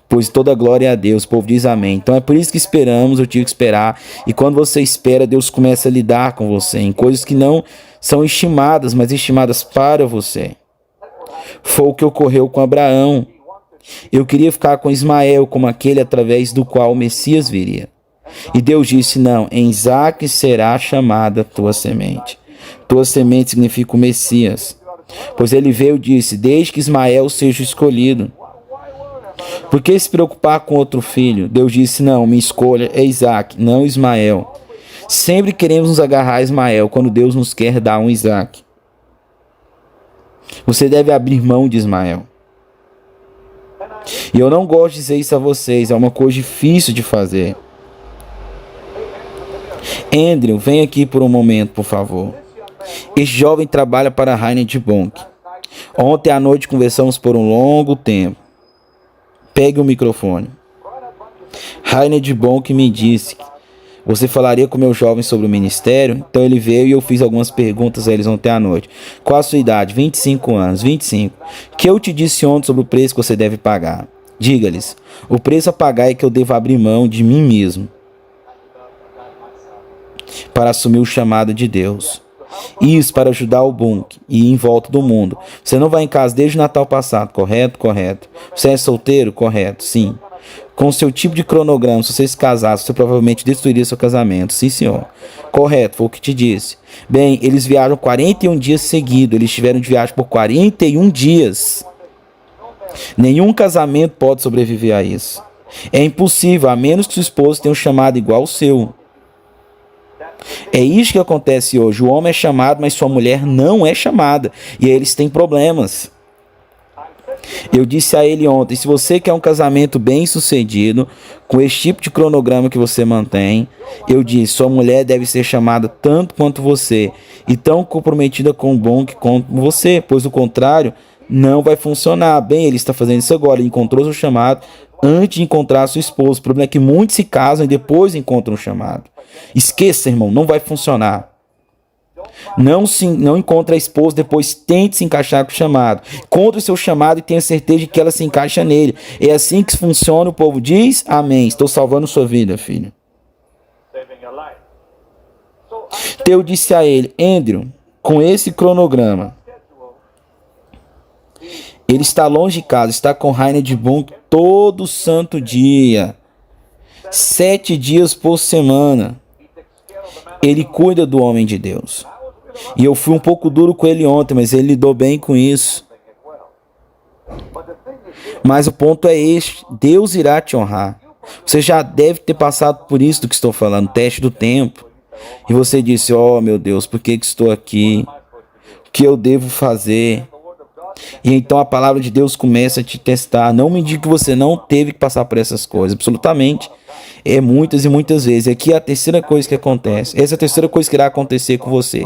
Pois toda glória é a Deus, o povo diz amém. Então é por isso que esperamos, eu tive que esperar. E quando você espera, Deus começa a lidar com você em coisas que não são estimadas, mas estimadas para você. Foi o que ocorreu com Abraão. Eu queria ficar com Ismael como aquele através do qual o Messias viria. E Deus disse, não, em Isaque será chamada tua semente. Tua semente significa o Messias. Pois ele veio e disse, desde que Ismael seja escolhido. Por que se preocupar com outro filho? Deus disse, não, minha escolha é Isaque, não Ismael. Sempre queremos nos agarrar a Ismael, quando Deus nos quer dar um Isaque. Você deve abrir mão de Ismael. E eu não gosto de dizer isso a vocês, é uma coisa difícil de fazer. Andrew, vem aqui por um momento, por favor. Este jovem trabalha para Reinhard Bonk. Ontem à noite conversamos por um longo tempo. Pegue o microfone. Reinhard Bonk me disse, você falaria com meu jovem sobre o ministério? Então ele veio e eu fiz algumas perguntas a eles ontem à noite. Qual a sua idade? 25 anos. 25. Que eu te disse ontem sobre o preço que você deve pagar? Diga-lhes, o preço a pagar é que eu devo abrir mão de mim mesmo para assumir o chamado de Deus. Isso para ajudar o Bonk e ir em volta do mundo. Você não vai em casa desde o Natal passado, correto? Correto. Você é solteiro? Correto, sim. Com o seu tipo de cronograma, se você se casasse, você provavelmente destruiria seu casamento. Sim, senhor. Correto, foi o que te disse. Bem, eles viajam 41 dias seguidos. Eles estiveram de viagem por 41 dias. Nenhum casamento pode sobreviver a isso. É impossível, a menos que sua esposa tenha um chamado igual ao seu. É isso que acontece hoje. O homem é chamado, mas sua mulher não é chamada. E aí eles têm problemas. Eu disse a ele ontem, se você quer um casamento bem sucedido, com esse tipo de cronograma que você mantém, eu disse, sua mulher deve ser chamada tanto quanto você, e tão comprometida com o Bonk quanto você, pois o contrário não vai funcionar. Bem, ele está fazendo isso agora, ele encontrou seu chamado antes de encontrar sua esposa. O problema é que muitos se casam e depois encontram o chamado. Esqueça, irmão, não vai funcionar. Não encontre a esposa, depois tente se encaixar com o chamado. Encontre o seu chamado e tenha certeza de que ela se encaixa nele. É assim que funciona, o povo diz, amém. Estou salvando sua vida, filho. Então eu disse a ele, Andrew, com esse cronograma, Ele está longe de casa, está com Reinhard Bonnke todo santo dia, 7 dias por semana. Ele cuida do homem de Deus. E eu fui um pouco duro com ele ontem, mas ele lidou bem com isso. Mas o ponto é este: Deus irá te honrar. Você já deve ter passado por isso do que estou falando, teste do tempo. E você disse: oh meu Deus, por que estou aqui? O que eu devo fazer? E então a palavra de Deus começa a te testar. Não me diga que você não teve que passar por essas coisas, absolutamente. É muitas e muitas vezes. E aqui é a terceira coisa que acontece. Essa é a terceira coisa que irá acontecer com você,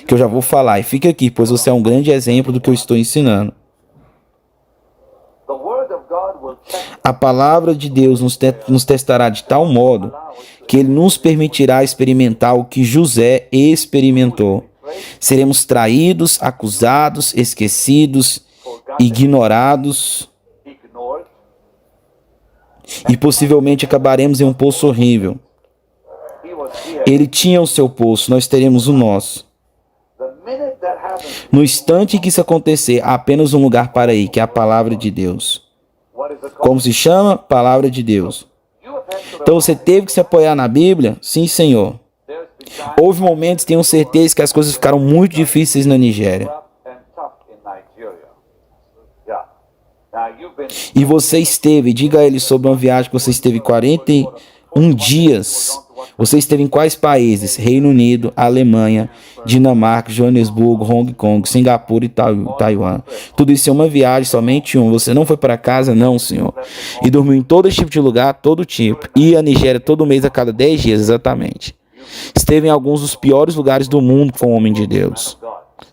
que eu já vou falar. E fica aqui, pois você é um grande exemplo do que eu estou ensinando. A palavra de Deus nos testará de tal modo que ele nos permitirá experimentar o que José experimentou. Seremos traídos, acusados, esquecidos, ignorados e possivelmente acabaremos em um poço horrível. Ele tinha o seu poço, nós teremos o nosso. No instante em que isso acontecer, há apenas um lugar para ir, que é a palavra de Deus. Como se chama? Palavra de Deus. Então você teve que se apoiar na Bíblia? Sim, Senhor. Houve momentos, tenho certeza, que as coisas ficaram muito difíceis na Nigéria. E você esteve, diga a ele sobre uma viagem que você esteve 41 dias. Você esteve em quais países? Reino Unido, Alemanha, Dinamarca, Joanesburgo, Hong Kong, Singapura e Taiwan. Tudo isso é uma viagem, somente um. Você não foi para casa? Não, Senhor. E dormiu em todo tipo de lugar, todo tipo. E a Nigéria todo mês, a cada 10 dias, exatamente. Esteve em alguns dos piores lugares do mundo com o homem de Deus.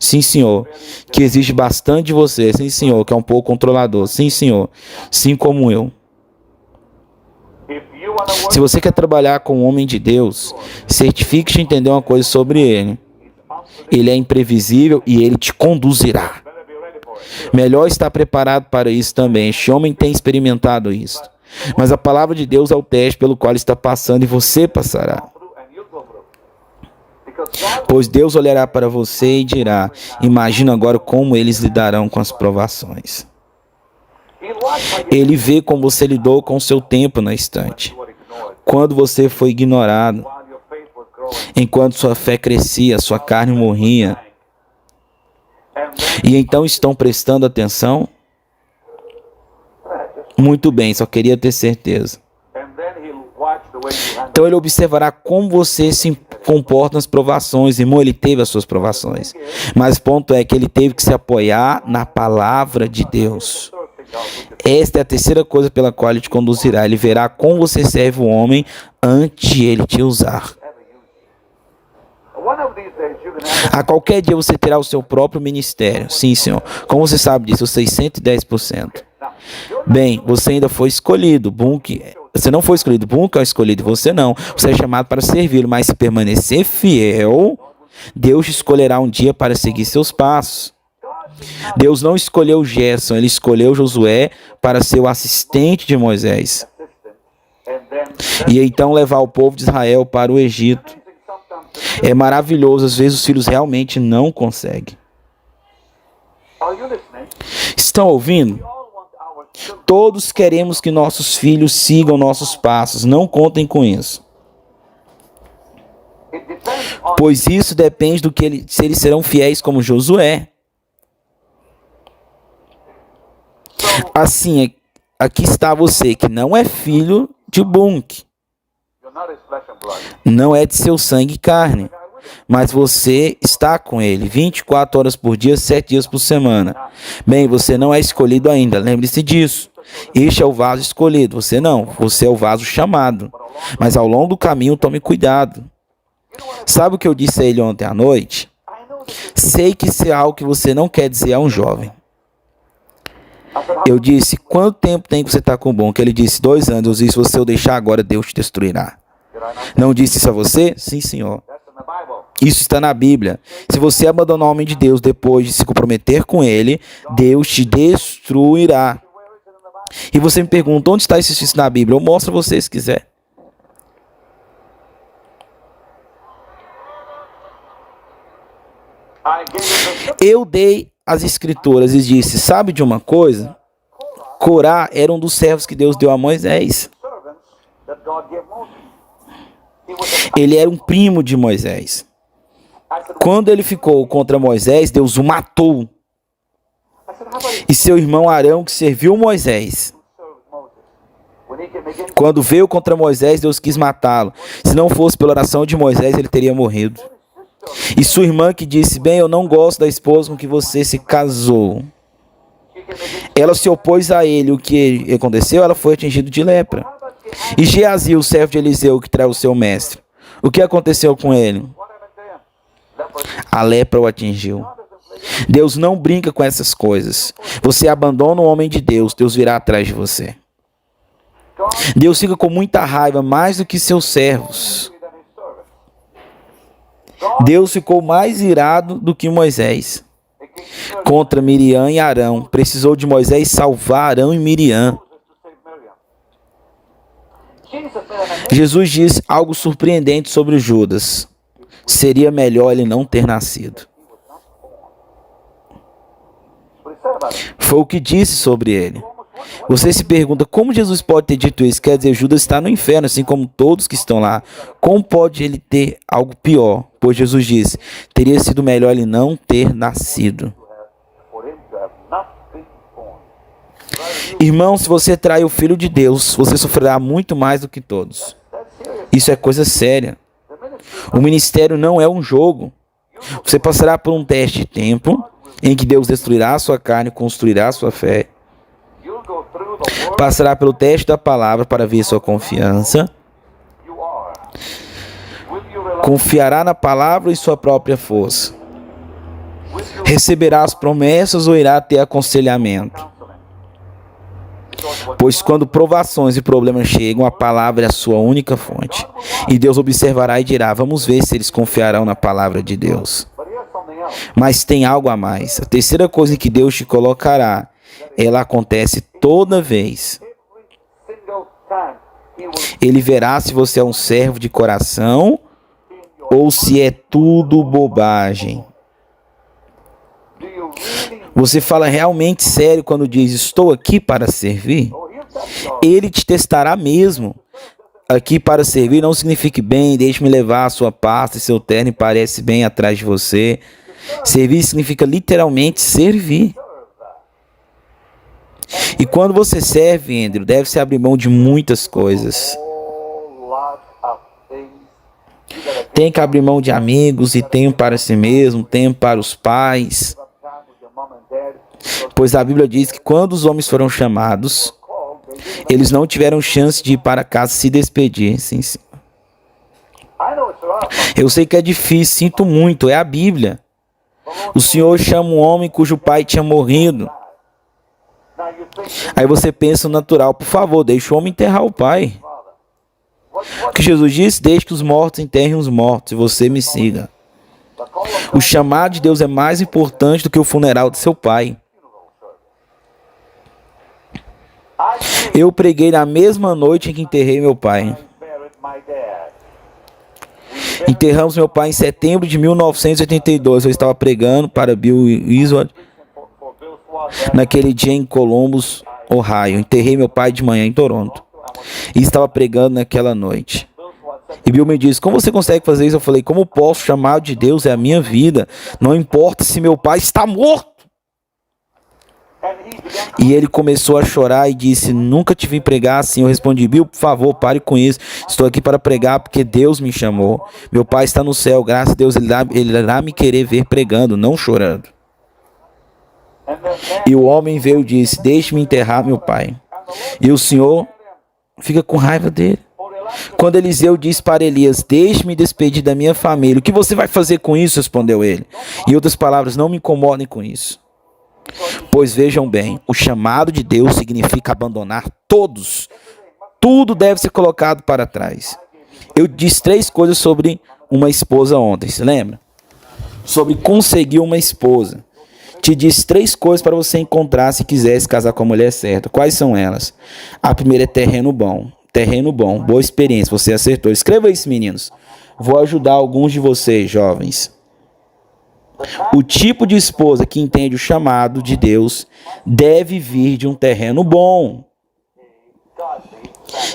Sim, Senhor, que exige bastante de você. Sim, Senhor, que é um pouco controlador. Sim, Senhor, sim como eu. Se você quer trabalhar com um homem de Deus, certifique-se de entender uma coisa sobre ele. Ele é imprevisível e ele te conduzirá. Melhor estar preparado para isso também. Este homem tem experimentado isso. Mas a palavra de Deus é o teste pelo qual ele está passando e você passará. Pois Deus olhará para você e dirá: imagina agora como eles lidarão com as provações. Ele vê como você lidou com o seu tempo na estante, quando você foi ignorado, enquanto sua fé crescia, sua carne morria. E então estão prestando atenção? Muito bem, só queria ter certeza. Então ele observará como você se comporta nas provações. Irmão, ele teve as suas provações. Mas o ponto é que ele teve que se apoiar na palavra de Deus. Esta é a terceira coisa pela qual ele te conduzirá. Ele verá como você serve o homem antes de ele te usar. A qualquer dia você terá o seu próprio ministério. Sim, Senhor. Como você sabe disso? Os 610%. Bem, você ainda foi escolhido. Você não foi escolhido. Bonnke é escolhido. Você não. Você é chamado para servi-lo. Mas se permanecer fiel, Deus te escolherá um dia para seguir seus passos. Deus não escolheu Gerson. Ele escolheu Josué para ser o assistente de Moisés. E então levar o povo de Israel para o Egito. É maravilhoso. Às vezes os filhos realmente não conseguem. Estão ouvindo? Todos queremos que nossos filhos sigam nossos passos. Não contem com isso. Pois isso depende do que se eles serão fiéis como Josué. Assim, aqui está você que não é filho de Bonnke. Não é de seu sangue e carne. Mas você está com ele 24 horas por dia, 7 dias por semana. Bem, você não é escolhido ainda, lembre-se disso. Este é o vaso escolhido, você não. Você é o vaso chamado. Mas ao longo do caminho, tome cuidado. Sabe o que eu disse a ele ontem à noite? Sei que isso é algo que você não quer dizer a um jovem. Eu disse: quanto tempo tem que você está com o Bonnke? Ele disse: 2 anos. Eu disse: se você o deixar agora, Deus te destruirá. Não disse isso a você? Sim, Senhor. Isso está na Bíblia. Se você abandonar o homem de Deus depois de se comprometer com ele, Deus te destruirá. E você me pergunta: onde está isso na Bíblia? Eu mostro a você se quiser. Eu dei as escrituras e disse: sabe de uma coisa? Corá era um dos servos que Deus deu a Moisés. Ele era um primo de Moisés. Quando ele ficou contra Moisés, Deus o matou. E seu irmão Arão, que serviu Moisés, quando veio contra Moisés, Deus quis matá-lo. Se não fosse pela oração de Moisés, ele teria morrido. E sua irmã que disse: bem, eu não gosto da esposa com que você se casou. Ela se opôs a ele. O que aconteceu? Ela foi atingida de lepra. E Geazi, o servo de Eliseu, que traiu o seu mestre, o que aconteceu com ele? A lepra o atingiu. Deus não brinca com essas coisas. Você abandona o homem de Deus, Deus virá atrás de você. Deus fica com muita raiva, mais do que seus servos. Deus ficou mais irado do que Moisés contra Miriam e Arão. Precisou de Moisés salvar Arão e Miriam. Jesus diz algo surpreendente sobre Judas: seria melhor ele não ter nascido. Foi o que disse sobre ele. Você se pergunta: como Jesus pode ter dito isso? Quer dizer, Judas está no inferno, assim como todos que estão lá. Como pode ele ter algo pior? Pois Jesus disse: teria sido melhor ele não ter nascido. Irmão, se você trair o Filho de Deus, você sofrerá muito mais do que todos. Isso é coisa séria. O ministério não é um jogo. Você passará por um teste de tempo, em que Deus destruirá a sua carne e construirá a sua fé. Passará pelo teste da palavra para ver sua confiança. Confiará na palavra e sua própria força. Receberá as promessas ou irá ter aconselhamento. Pois quando provações e problemas chegam, a palavra é a sua única fonte. E Deus observará e dirá: vamos ver se eles confiarão na palavra de Deus. Mas tem algo a mais. A terceira coisa que Deus te colocará, ela acontece toda vez. Ele verá se você é um servo de coração ou se é tudo bobagem. Você fala realmente sério quando diz: estou aqui para servir? Ele te testará mesmo. Aqui para servir não significa: bem, deixe-me levar a sua pasta e seu terno e parece bem atrás de você. Servir significa literalmente servir. E quando você serve, Andrew, deve-se abrir mão de muitas coisas. Tem que abrir mão de amigos e tempo para si mesmo, tempo para os pais. Pois a Bíblia diz que quando os homens foram chamados, eles não tiveram chance de ir para casa se despedir. Sim, sim. Eu sei que é difícil, sinto muito, é a Bíblia. O Senhor chama um homem cujo pai tinha morrido. Aí você pensa no natural: por favor, deixe o homem enterrar o pai. O que Jesus disse: deixe que os mortos enterrem os mortos e você me siga. O chamado de Deus é mais importante do que o funeral de seu pai. Eu preguei na mesma noite em que enterrei meu pai. Enterramos meu pai em setembro de 1982. Eu estava pregando para Bill Wisward naquele dia em Columbus, Ohio. Enterrei meu pai de manhã em Toronto. E estava pregando naquela noite. E Bill me disse: como você consegue fazer isso? Eu falei: como posso? O chamado de Deus é a minha vida. Não importa se meu pai está morto. E ele começou a chorar e disse: nunca te vi pregar assim. Eu respondi: Bill, por favor, pare com isso. Estou aqui para pregar porque Deus me chamou. Meu pai está no céu, graças a Deus ele irá me querer ver pregando, não chorando. E o homem veio e disse: deixe-me enterrar meu pai. E o Senhor fica com raiva dele. Quando Eliseu disse para Elias: deixe-me despedir da minha família, o que você vai fazer com isso? Respondeu ele. Em outras palavras: não me incomodem com isso. Pois vejam bem, o chamado de Deus significa abandonar todos. Tudo deve ser colocado para trás. Eu disse 3 coisas sobre uma esposa ontem, se lembra? Sobre conseguir uma esposa. Te disse 3 coisas para você encontrar se quisesse casar com a mulher certa. Quais são elas? A primeira é terreno bom. Terreno bom, boa experiência, você acertou. Escreva isso, meninos. Vou ajudar alguns de vocês, jovens. O tipo de esposa que entende o chamado de Deus deve vir de um terreno bom.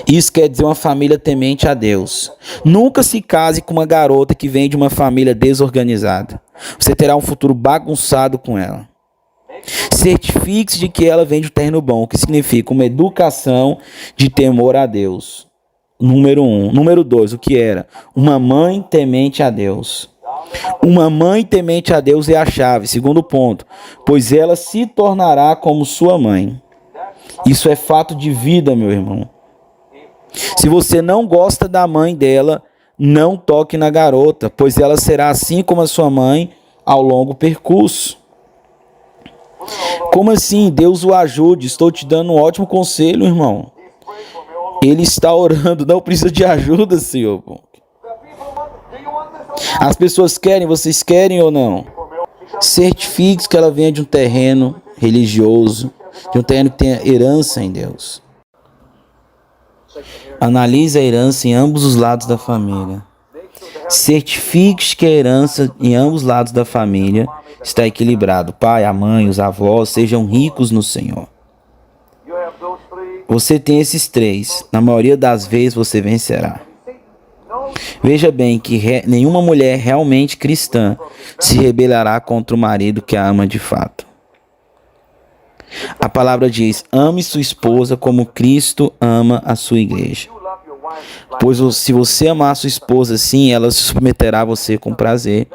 Isso quer dizer uma família temente a Deus. Nunca se case com uma garota que vem de uma família desorganizada. Você terá um futuro bagunçado com ela. Certifique-se de que ela vem de um terreno bom, o que significa uma educação de temor a Deus. Número 1. Número 2, o que era? Uma mãe temente a Deus. Uma mãe temente a Deus é a chave. Segundo ponto, pois ela se tornará como sua mãe. Isso é fato de vida, meu irmão. Se você não gosta da mãe dela, não toque na garota, pois ela será assim como a sua mãe ao longo percurso. Como assim? Deus o ajude. Estou te dando um ótimo conselho, irmão. Ele está orando, não precisa de ajuda, Senhor. As pessoas querem, vocês querem ou não? Certifique que ela venha de um terreno religioso, de um terreno que tenha herança em Deus. Analise a herança em ambos os lados da família. Certifique que a herança em ambos os lados da família está equilibrado. O pai, a mãe, os avós sejam ricos no Senhor. Você tem esses três. Na maioria das vezes você vencerá. Veja bem que nenhuma mulher realmente cristã se rebelará contra o marido que a ama de fato. A palavra diz: ame sua esposa como Cristo ama a sua igreja. Pois se você amar sua esposa assim, ela se submeterá a você com prazer.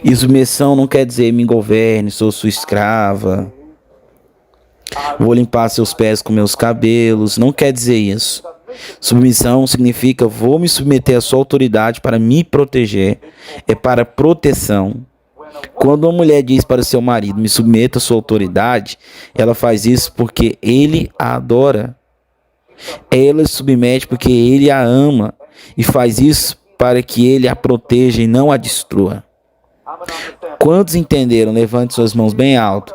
E submissão não quer dizer me governe, sou sua escrava, vou limpar seus pés com meus cabelos. Não quer dizer isso. Submissão significa vou me submeter à sua autoridade para me proteger. É para proteção. Quando uma mulher diz para o seu marido, me submeta à sua autoridade, ela faz isso porque ele a adora. Ela se submete porque ele a ama e faz isso para que ele a proteja e não a destrua. Quantos entenderam? Levante suas mãos bem alto.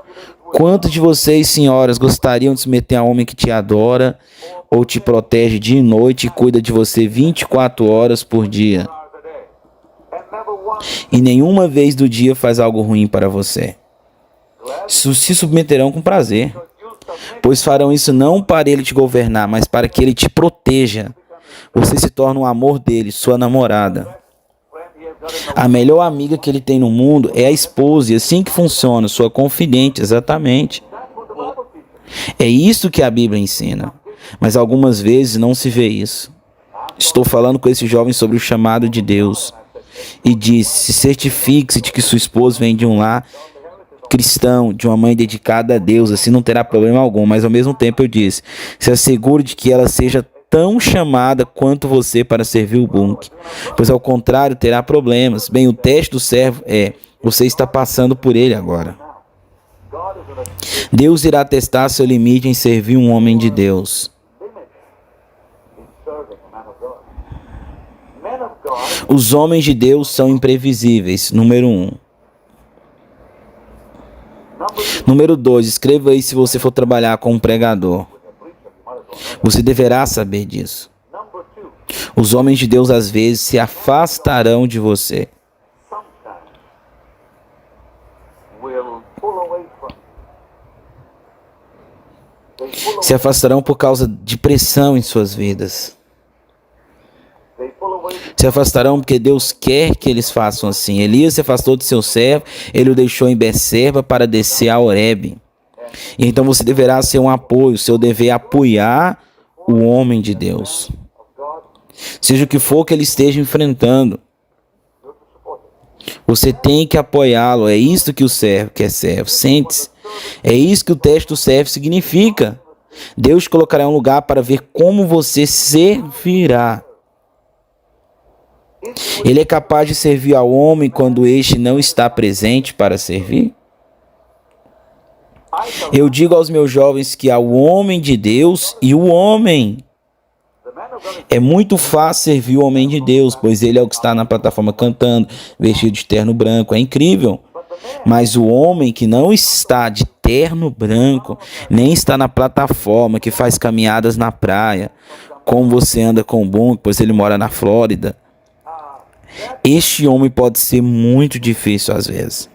Quantos de vocês, senhoras, gostariam de se submeter a um homem que te adora ou te protege dia e noite e cuida de você 24 horas por dia? E nenhuma vez do dia faz algo ruim para você. Se submeterão com prazer, pois farão isso não para ele te governar, mas para que ele te proteja. Você se torna um amor dele, sua namorada. A melhor amiga que ele tem no mundo é a esposa, e assim que funciona, sua confidente, exatamente. É isso que a Bíblia ensina, mas algumas vezes não se vê isso. Estou falando com esse jovem sobre o chamado de Deus e disse: certifique-se de que sua esposa vem de um lar cristão, de uma mãe dedicada a Deus, assim não terá problema algum. Mas ao mesmo tempo eu disse: se assegure de que ela seja tão chamada quanto você para servir o bunque, pois ao contrário terá problemas. Bem, o teste do servo é: você está passando por ele agora. Deus irá testar seu limite em servir um homem de Deus. Os homens de Deus são imprevisíveis, número 1. Número 2, escreva aí se você for trabalhar com um pregador. Você deverá saber disso. Os homens de Deus às vezes se afastarão de você. Se afastarão por causa de pressão em suas vidas. Se afastarão porque Deus quer que eles façam assim. Elias se afastou de seu servo, ele o deixou em Berseba para descer a Horebe. E então você deverá ser um apoio, seu dever é apoiar o homem de Deus. Seja o que for que ele esteja enfrentando, você tem que apoiá-lo. É isso que o servo quer, servo. Sente-se. É isso que o teste do servo significa. Deus te colocará em um lugar para ver como você servirá. Ele é capaz de servir ao homem quando este não está presente para servir? Eu digo aos meus jovens que há o homem de Deus e o homem. É muito fácil servir o homem de Deus, pois ele é o que está na plataforma cantando, vestido de terno branco. É incrível. Mas o homem que não está de terno branco, nem está na plataforma, que faz caminhadas na praia, como você anda com o Bunky, pois ele mora na Flórida, este homem pode ser muito difícil às vezes.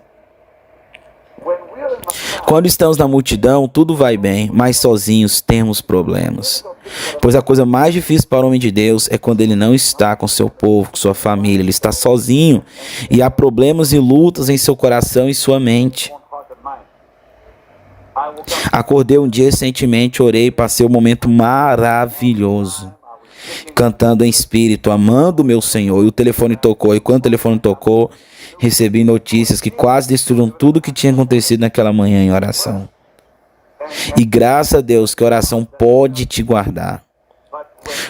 Quando estamos na multidão, tudo vai bem, mas sozinhos temos problemas. Pois a coisa mais difícil para o homem de Deus é quando ele não está com seu povo, com sua família, ele está sozinho e há problemas e lutas em seu coração e sua mente. Acordei um dia recentemente, orei, passei um momento maravilhoso, cantando em espírito, amando o meu Senhor, e o telefone tocou, e quando o telefone tocou, recebi notícias que quase destruíram tudo o que tinha acontecido naquela manhã em oração. E graças a Deus que a oração pode te guardar.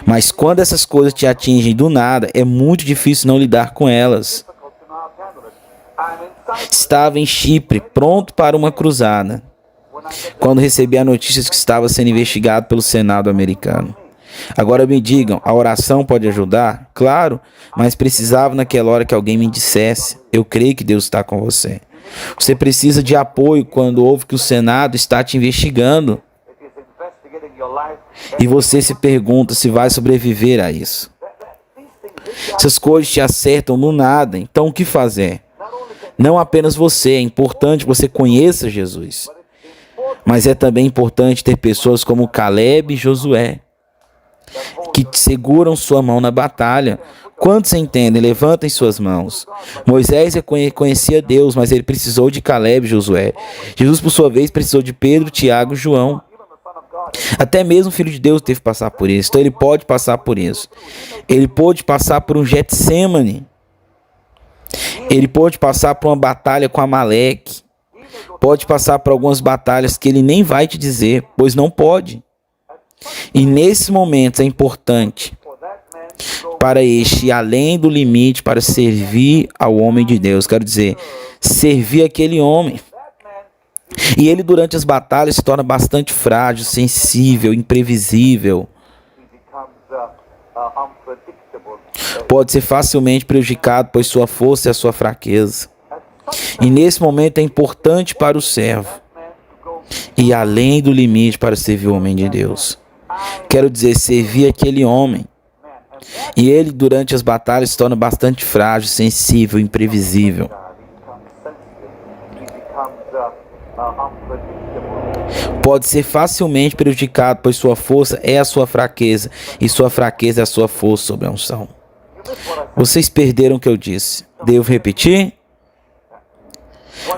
Mas quando essas coisas te atingem do nada, é muito difícil não lidar com elas. Estava em Chipre, pronto para uma cruzada, quando recebi a notícia que estava sendo investigado pelo Senado americano. Agora me digam, a oração pode ajudar? Claro, mas precisava naquela hora que alguém me dissesse, eu creio que Deus está com você. Você precisa de apoio quando ouve que o Senado está te investigando. E você se pergunta se vai sobreviver a isso. Essas coisas te acertam no nada, então o que fazer? Não apenas você, é importante que você conheça Jesus. Mas é também importante ter pessoas como Caleb e Josué, que seguram sua mão na batalha. Quantos entendem? Levantem suas mãos. Moisés conhecia Deus, mas ele precisou de Caleb e Josué. Jesus, por sua vez, precisou de Pedro, Tiago e João. Até mesmo o Filho de Deus teve que passar por isso. Então ele pode passar por isso. Ele pôde passar por um Getsemane. Ele pode passar por uma batalha com Amaleque. Pode passar por algumas batalhas que ele nem vai te dizer, pois não pode. E nesses momentos é importante para este ir além do limite para servir ao homem de Deus. Quero dizer, servir aquele homem. E ele durante as batalhas se torna bastante frágil, sensível, imprevisível. Pode ser facilmente prejudicado por sua força e a sua fraqueza. E nesse momento é importante para o servo ir além do limite para servir o homem de Deus. Quero dizer, servir aquele homem. E ele durante as batalhas se torna bastante frágil, sensível, imprevisível. Pode ser facilmente prejudicado, pois sua força é a sua fraqueza, e sua fraqueza é a sua força sob a unção. Vocês perderam o que eu disse. Devo repetir?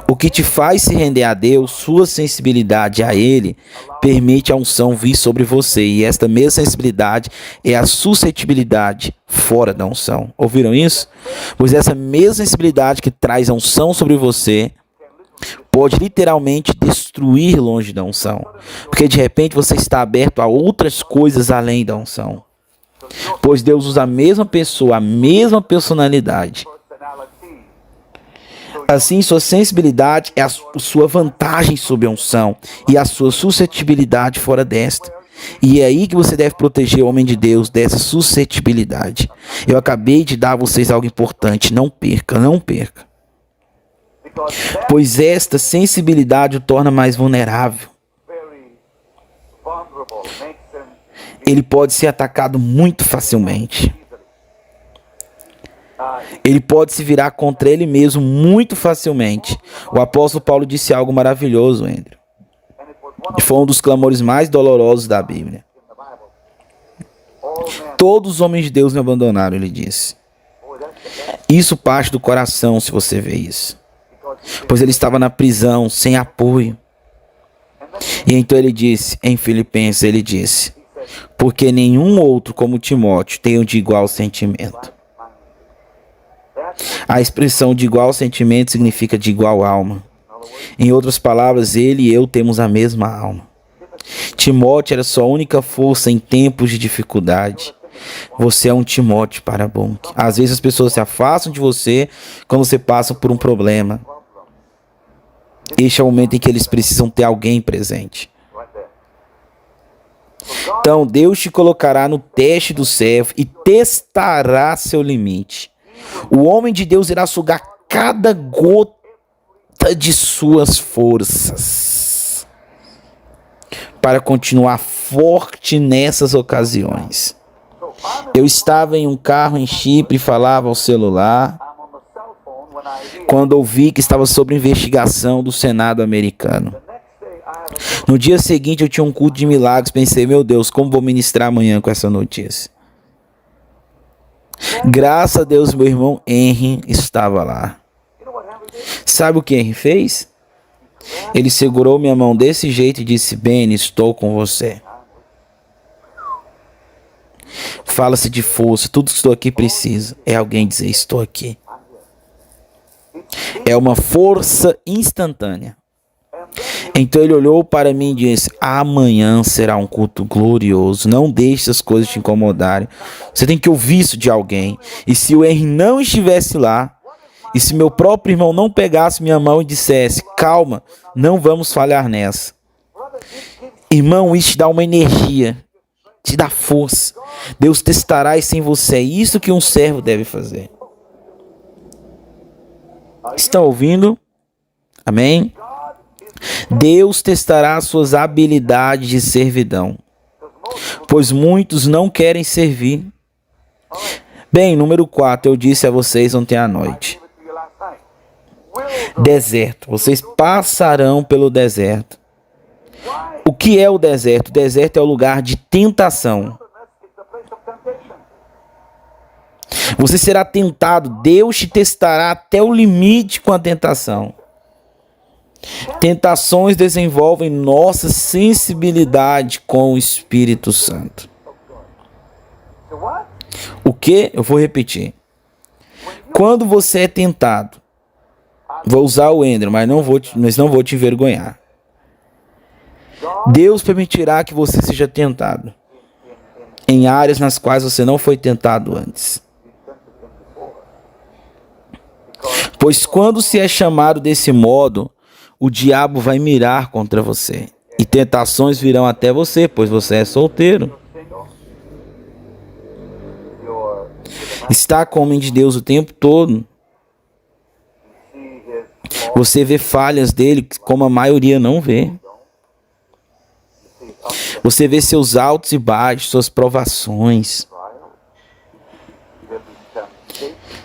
O que te faz se render a Deus, sua sensibilidade a Ele, permite a unção vir sobre você. E esta mesma sensibilidade é a suscetibilidade fora da unção. Ouviram isso? Pois essa mesma sensibilidade que traz a unção sobre você pode literalmente destruir longe da unção. Porque de repente você está aberto a outras coisas além da unção. Pois Deus usa a mesma pessoa, a mesma personalidade. Assim, sua sensibilidade é a sua vantagem sob a unção e a sua suscetibilidade fora desta. E é aí que você deve proteger o homem de Deus dessa suscetibilidade. Eu acabei de dar a vocês algo importante. Não perca, não perca. Pois esta sensibilidade o torna mais vulnerável. Ele pode ser atacado muito facilmente. Ele pode se virar contra ele mesmo muito facilmente. O apóstolo Paulo disse algo maravilhoso, Andrew. E foi um dos clamores mais dolorosos da Bíblia. Todos os homens de Deus me abandonaram, ele disse. Isso parte do coração, se você vê isso. Pois ele estava na prisão, sem apoio. E então ele disse, em Filipenses, ele disse, porque nenhum outro como Timóteo tem de igual sentimento. A expressão de igual sentimento significa de igual alma. Em outras palavras, ele e eu temos a mesma alma. Timóteo era sua única força em tempos de dificuldade. Você é um Timóteo para Bunke. Às vezes as pessoas se afastam de você quando você passa por um problema. Este é o momento em que eles precisam ter alguém presente. Então, Deus te colocará no teste do servo e testará seu limite. O homem de Deus irá sugar cada gota de suas forças para continuar forte nessas ocasiões. Eu estava em um carro em Chipre e falava ao celular quando ouvi que estava sob investigação do Senado americano. No dia seguinte eu tinha um culto de milagres. Pensei, meu Deus, como vou ministrar amanhã com essa notícia? Graças a Deus, meu irmão Henry estava lá. Sabe o que Henry fez? Ele segurou minha mão desse jeito e disse, Ben, estou com você. Fala-se de força, tudo que estou aqui precisa é alguém dizer, estou aqui. É uma força instantânea. Então ele olhou para mim e disse, amanhã será um culto glorioso, não deixe as coisas te incomodarem. Você tem que ouvir isso de alguém. E se o Henry não estivesse lá, e se meu próprio irmão não pegasse minha mão e dissesse, calma, não vamos falhar nessa. Irmão, isso te dá uma energia, te dá força. Deus testará isso em você. É isso que um servo deve fazer. Estão ouvindo? Amém? Deus testará as suas habilidades de servidão, pois muitos não querem servir. Bem, número 4, eu disse a vocês ontem à noite. Deserto. Vocês passarão pelo deserto. O que é o deserto? O deserto é o lugar de tentação. Você será tentado. Deus te testará até o limite com a tentação. Tentações desenvolvem nossa sensibilidade com o Espírito Santo. O que? Eu vou repetir. Quando você é tentado, vou usar o Andrew, mas não vou te envergonhar. Deus permitirá que você seja tentado em áreas nas quais você não foi tentado antes. Pois quando se é chamado desse modo, o diabo vai mirar contra você. E tentações virão até você, pois você é solteiro. Está com o homem de Deus o tempo todo. Você vê falhas dele como a maioria não vê. Você vê seus altos e baixos, suas provações.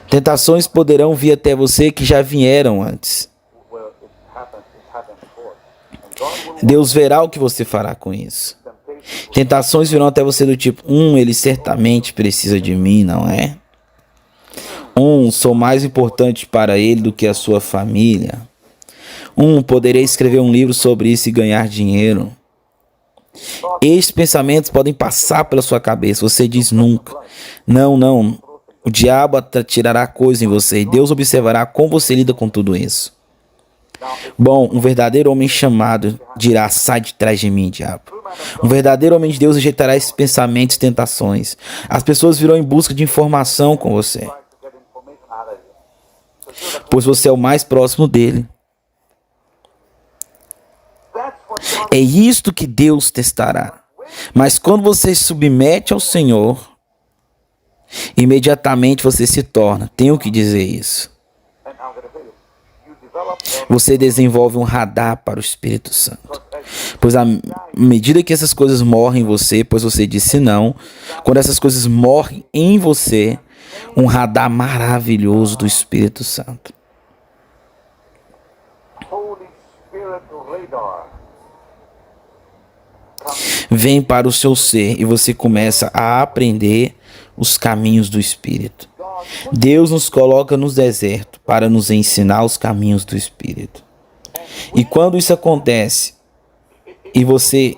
Tentações poderão vir até você que já vieram antes. Deus verá o que você fará com isso. Tentações virão até você do tipo, ele certamente precisa de mim, não é? Sou mais importante para ele do que a sua família. Poderei escrever um livro sobre isso e ganhar dinheiro. Estes pensamentos podem passar pela sua cabeça. Você diz nunca. Não. O diabo atirará coisa em você e Deus observará como você lida com tudo isso. Bom, um verdadeiro homem chamado dirá, sai de trás de mim, diabo. Um verdadeiro homem de Deus rejeitará esses pensamentos e tentações. As pessoas virão em busca de informação com você, pois você é o mais próximo dele. É isto que Deus testará. Mas quando você se submete ao Senhor, imediatamente você se torna, tenho que dizer isso, você desenvolve um radar para o Espírito Santo. Pois à medida que essas coisas morrem em você, pois você disse não, quando essas coisas morrem em você, um radar maravilhoso do Espírito Santo vem para o seu ser e você começa a aprender os caminhos do Espírito. Deus nos coloca no deserto para nos ensinar os caminhos do Espírito. E quando isso acontece, e você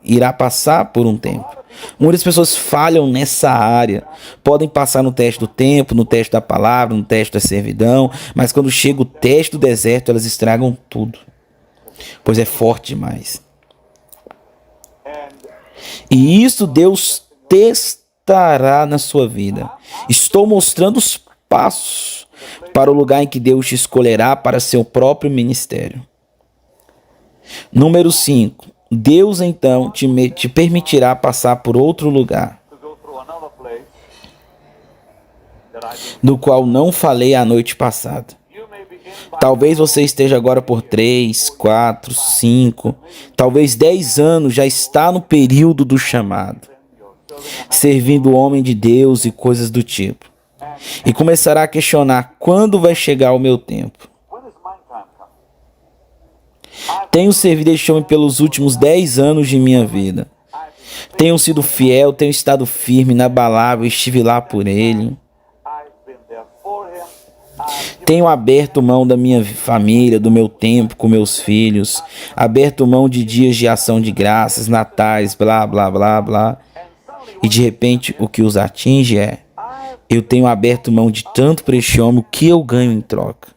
irá passar por um tempo, muitas pessoas falham nessa área, podem passar no teste do tempo, no teste da palavra, no teste da servidão, mas quando chega o teste do deserto, elas estragam tudo, pois é forte demais. E isso Deus testará na sua vida. Estou mostrando os passos para o lugar em que Deus te escolherá para seu próprio ministério. Número 5. Deus então te permitirá passar por outro lugar, do qual não falei a noite passada. Talvez você esteja agora por 3, 4, 5, talvez 10 anos já está no período do chamado, servindo o homem de Deus e coisas do tipo. E começará a questionar, quando vai chegar o meu tempo? Tenho servido este homem pelos últimos 10 anos de minha vida. Tenho sido fiel, tenho estado firme, inabalável, estive lá por ele. Tenho aberto mão da minha família, do meu tempo com meus filhos, aberto mão de dias de ação de graças, natais, blá, blá, blá, blá. E de repente o que os atinge é: eu tenho aberto mão de tanto para este homem, o que eu ganho em troca?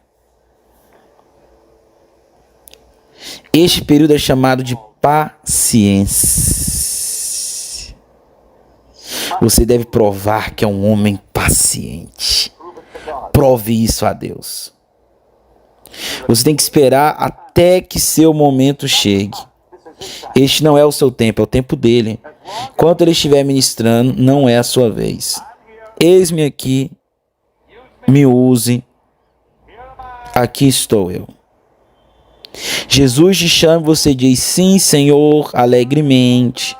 Este período é chamado de paciência. Você deve provar que é um homem paciente. Prove isso a Deus. Você tem que esperar até que seu momento chegue. Este não é o seu tempo, é o tempo dele. Enquanto ele estiver ministrando, não é a sua vez. Eis-me aqui, me use, aqui estou eu. Jesus te chama e você diz: sim, Senhor, alegremente.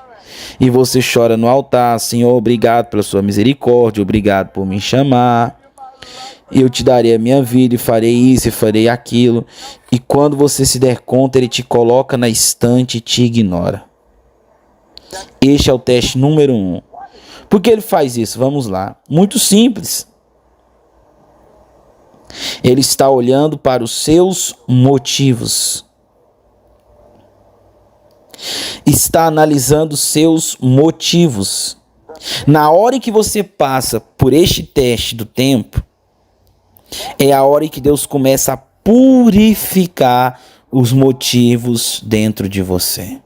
E você chora no altar: Senhor, obrigado pela sua misericórdia, obrigado por me chamar. Eu te darei a minha vida e farei isso e farei aquilo. E quando você se der conta, ele te coloca na estante e te ignora. Este é o teste número 1. Por que ele faz isso? Vamos lá. Muito simples. Ele está olhando para os seus motivos. Está analisando seus motivos. Na hora em que você passa por este teste do tempo, é a hora em que Deus começa a purificar os motivos dentro de você.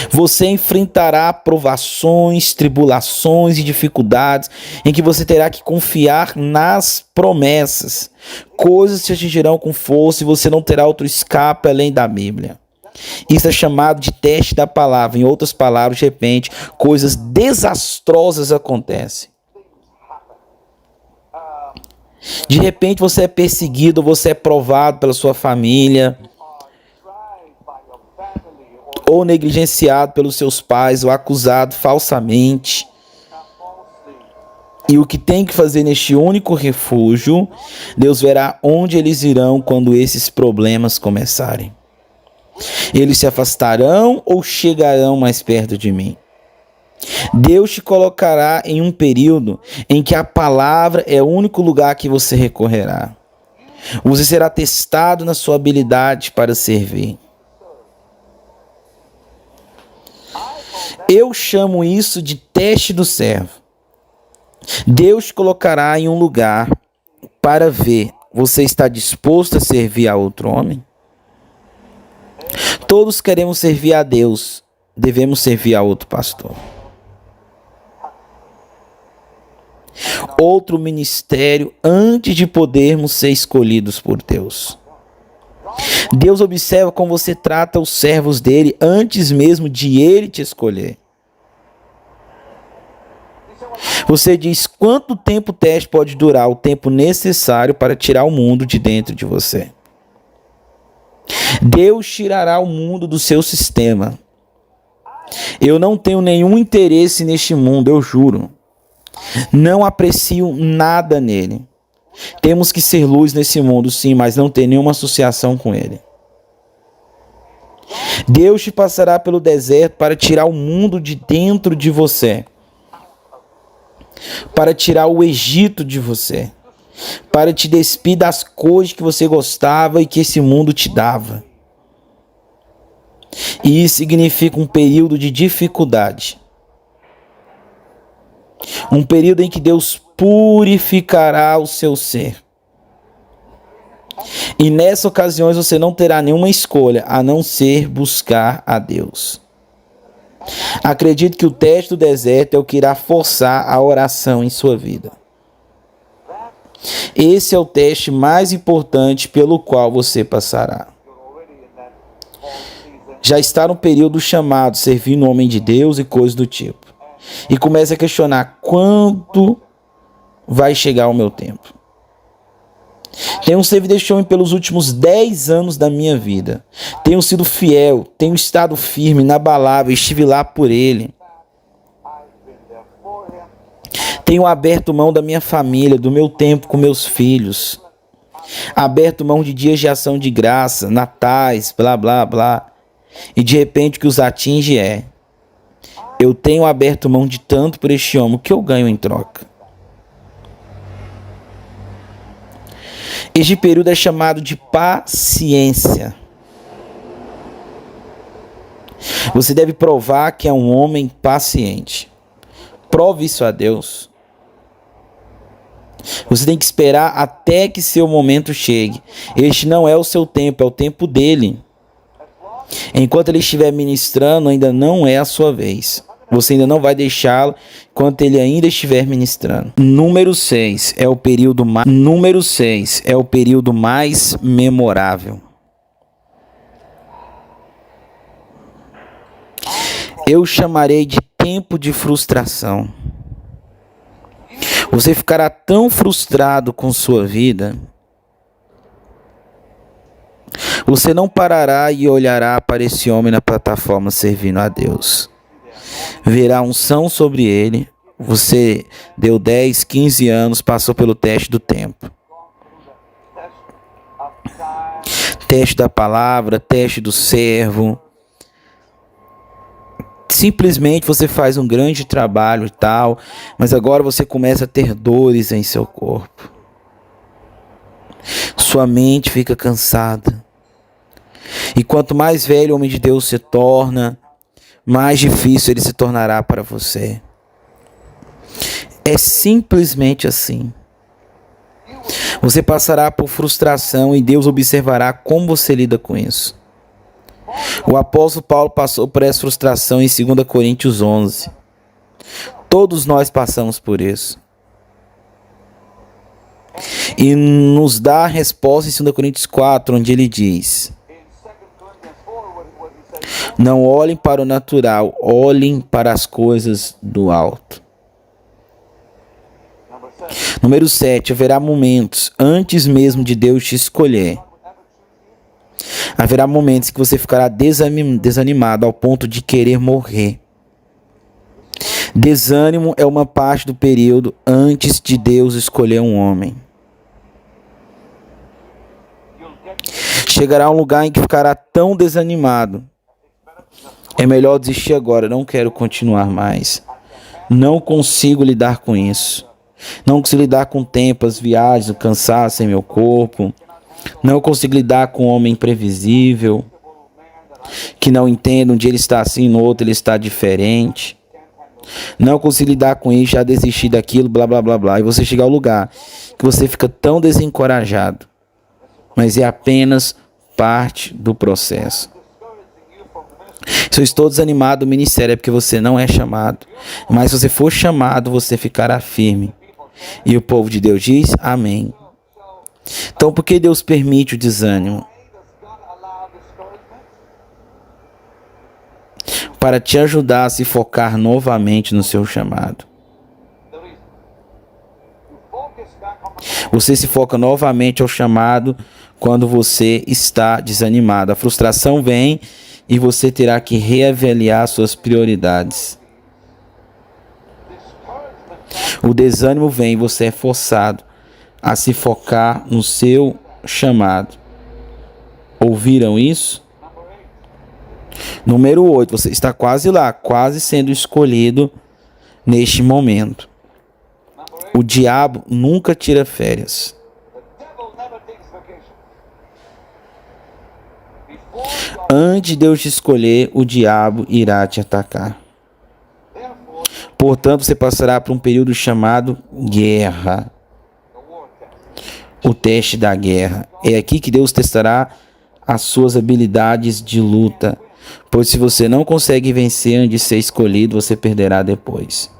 Você enfrentará provações, tribulações e dificuldades em que você terá que confiar nas promessas. Coisas te atingirão com força e você não terá outro escape além da Bíblia. Isso é chamado de teste da palavra. Em outras palavras, de repente, coisas desastrosas acontecem. De repente você é perseguido, você é provado pela sua família, ou negligenciado pelos seus pais, ou acusado falsamente. E o que tem que fazer neste único refúgio, Deus verá onde eles irão quando esses problemas começarem. Eles se afastarão ou chegarão mais perto de mim? Deus te colocará em um período em que a palavra é o único lugar que você recorrerá. Você será testado na sua habilidade para servir. Eu chamo isso de teste do servo. Deus te colocará em um lugar para ver: você está disposto a servir a outro homem? Todos queremos servir a Deus, devemos servir a outro pastor. Outro ministério antes de podermos ser escolhidos por Deus. Deus observa como você trata os servos dele antes mesmo de ele te escolher. Você diz: quanto tempo o teste pode durar? O tempo necessário para tirar o mundo de dentro de você. Deus tirará o mundo do seu sistema. Eu não tenho nenhum interesse neste mundo, eu juro. Não aprecio nada nele. Temos que ser luz nesse mundo, sim, mas não ter nenhuma associação com ele. Deus te passará pelo deserto para tirar o mundo de dentro de você. Para tirar o Egito de você. Para te despir das coisas que você gostava e que esse mundo te dava. E isso significa um período de dificuldade. Um período em que Deus purificará o seu ser. E nessas ocasiões você não terá nenhuma escolha a não ser buscar a Deus. Acredito que o teste do deserto é o que irá forçar a oração em sua vida. Esse é o teste mais importante pelo qual você passará. Já está no período chamado servindo o homem de Deus e coisas do tipo. E começa a questionar: quanto vai chegar o meu tempo? Tenho servido este homem pelos últimos 10 anos da minha vida. Tenho sido fiel, tenho estado firme, inabalável, estive lá por ele. Tenho aberto mão da minha família, do meu tempo com meus filhos. aberto mão de dias de ação de graça, natais, blá blá blá, e de repente o que os atinge é: eu tenho aberto mão de tanto por este homem, o que eu ganho em troca? Este período é chamado de paciência. Você deve provar que é um homem paciente. Prove isso a Deus. Você tem que esperar até que seu momento chegue. Este não é o seu tempo, é o tempo dele. Enquanto ele estiver ministrando, ainda não é a sua vez. Você ainda não vai deixá-lo enquanto ele ainda estiver ministrando. Número 6 é o período mais memorável. Eu chamarei de tempo de frustração. Você ficará tão frustrado com sua vida, você não parará e olhará para esse homem na plataforma servindo a Deus. Verá unção sobre ele. Você deu 10, 15 anos, passou pelo teste do tempo. Teste da palavra, teste do servo. Simplesmente você faz um grande trabalho e tal, mas agora você começa a ter dores em seu corpo. Sua mente fica cansada. E quanto mais velho o homem de Deus se torna, mais difícil ele se tornará para você. É simplesmente assim. Você passará por frustração e Deus observará como você lida com isso. O apóstolo Paulo passou por essa frustração em 2 Coríntios 11. Todos nós passamos por isso. E nos dá a resposta em 2 Coríntios 4, onde ele diz: não olhem para o natural, olhem para as coisas do alto. Número 7, haverá momentos antes mesmo de Deus te escolher. Haverá momentos que você ficará desanimado ao ponto de querer morrer. Desânimo é uma parte do período antes de Deus escolher um homem. Chegará a um lugar em que ficará tão desanimado. É melhor desistir agora, não quero continuar mais. Não consigo lidar com isso. Não consigo lidar com o tempo, as viagens, o cansaço em meu corpo. Não consigo lidar com um homem imprevisível, que não entende, um dia ele está assim, no outro ele está diferente. Não consigo lidar com isso, já desisti daquilo, blá blá blá blá. E você chega ao lugar que você fica tão desencorajado, mas é apenas parte do processo. Se eu estou desanimado do ministério é porque você não é chamado. Mas se você for chamado, você ficará firme. E o povo de Deus diz amém. Então por que Deus permite o desânimo? Para te ajudar a se focar novamente no seu chamado. Você se foca novamente ao chamado quando você está desanimado. A frustração vem e você terá que reavaliar suas prioridades. O desânimo vem e você é forçado a se focar no seu chamado. Ouviram isso? Número 8, você está quase lá, quase sendo escolhido neste momento. O diabo nunca tira férias. Antes de Deus te escolher, o diabo irá te atacar. Portanto, você passará por um período chamado guerra. O teste da guerra. É aqui que Deus testará as suas habilidades de luta. Pois se você não consegue vencer antes de ser escolhido, você perderá depois.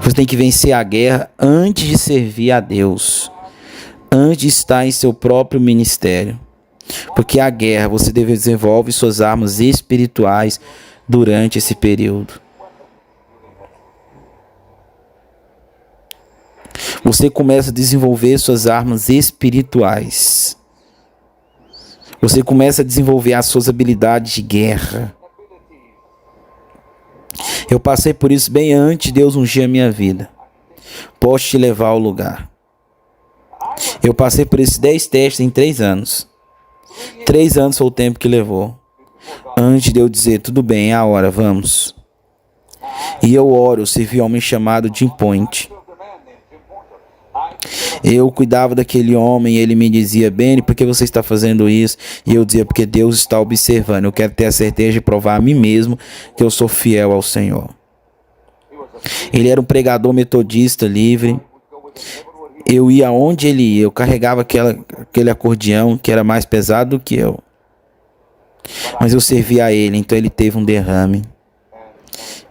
Você tem que vencer a guerra antes de servir a Deus. Antes de estar em seu próprio ministério. Porque a guerra, você desenvolve suas armas espirituais durante esse período. Você começa a desenvolver suas armas espirituais. Você começa a desenvolver as suas habilidades de guerra. Eu passei por isso bem antes de Deus ungir a minha vida. Posso te levar ao lugar. Eu passei por esses 10 testes em 3 anos. 3 anos foi o tempo que levou. Antes de eu dizer, tudo bem, é a hora, vamos. E eu oro, eu servi um homem chamado Jim Point. Eu cuidava daquele homem e ele me dizia, Benny, por que você está fazendo isso? E eu dizia, porque Deus está observando. Eu quero ter a certeza de provar a mim mesmo que eu sou fiel ao Senhor. Ele era um pregador metodista livre. Eu ia aonde ele ia, eu carregava aquele acordeão que era mais pesado do que eu. Mas eu servia a ele, então ele teve um derrame.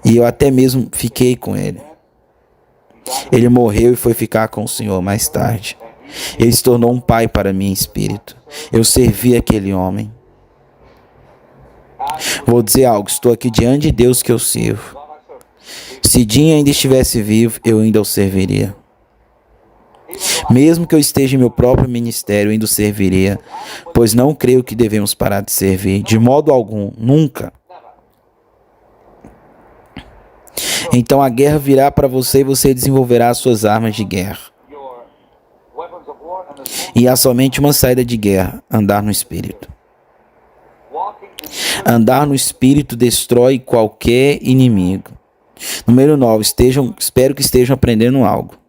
E eu até mesmo fiquei com ele. Ele morreu e foi ficar com o Senhor mais tarde. Ele se tornou um pai para mim em espírito. Eu servi aquele homem. Vou dizer algo, estou aqui diante de Deus que eu sirvo. Se Jim ainda estivesse vivo, eu ainda o serviria. Mesmo que eu esteja em meu próprio ministério, eu ainda o serviria, pois não creio que devemos parar de servir, de modo algum, nunca. Então a guerra virá para você e você desenvolverá as suas armas de guerra. E há somente uma saída de guerra, andar no Espírito. Andar no Espírito destrói qualquer inimigo. Número 9, espero que estejam aprendendo algo.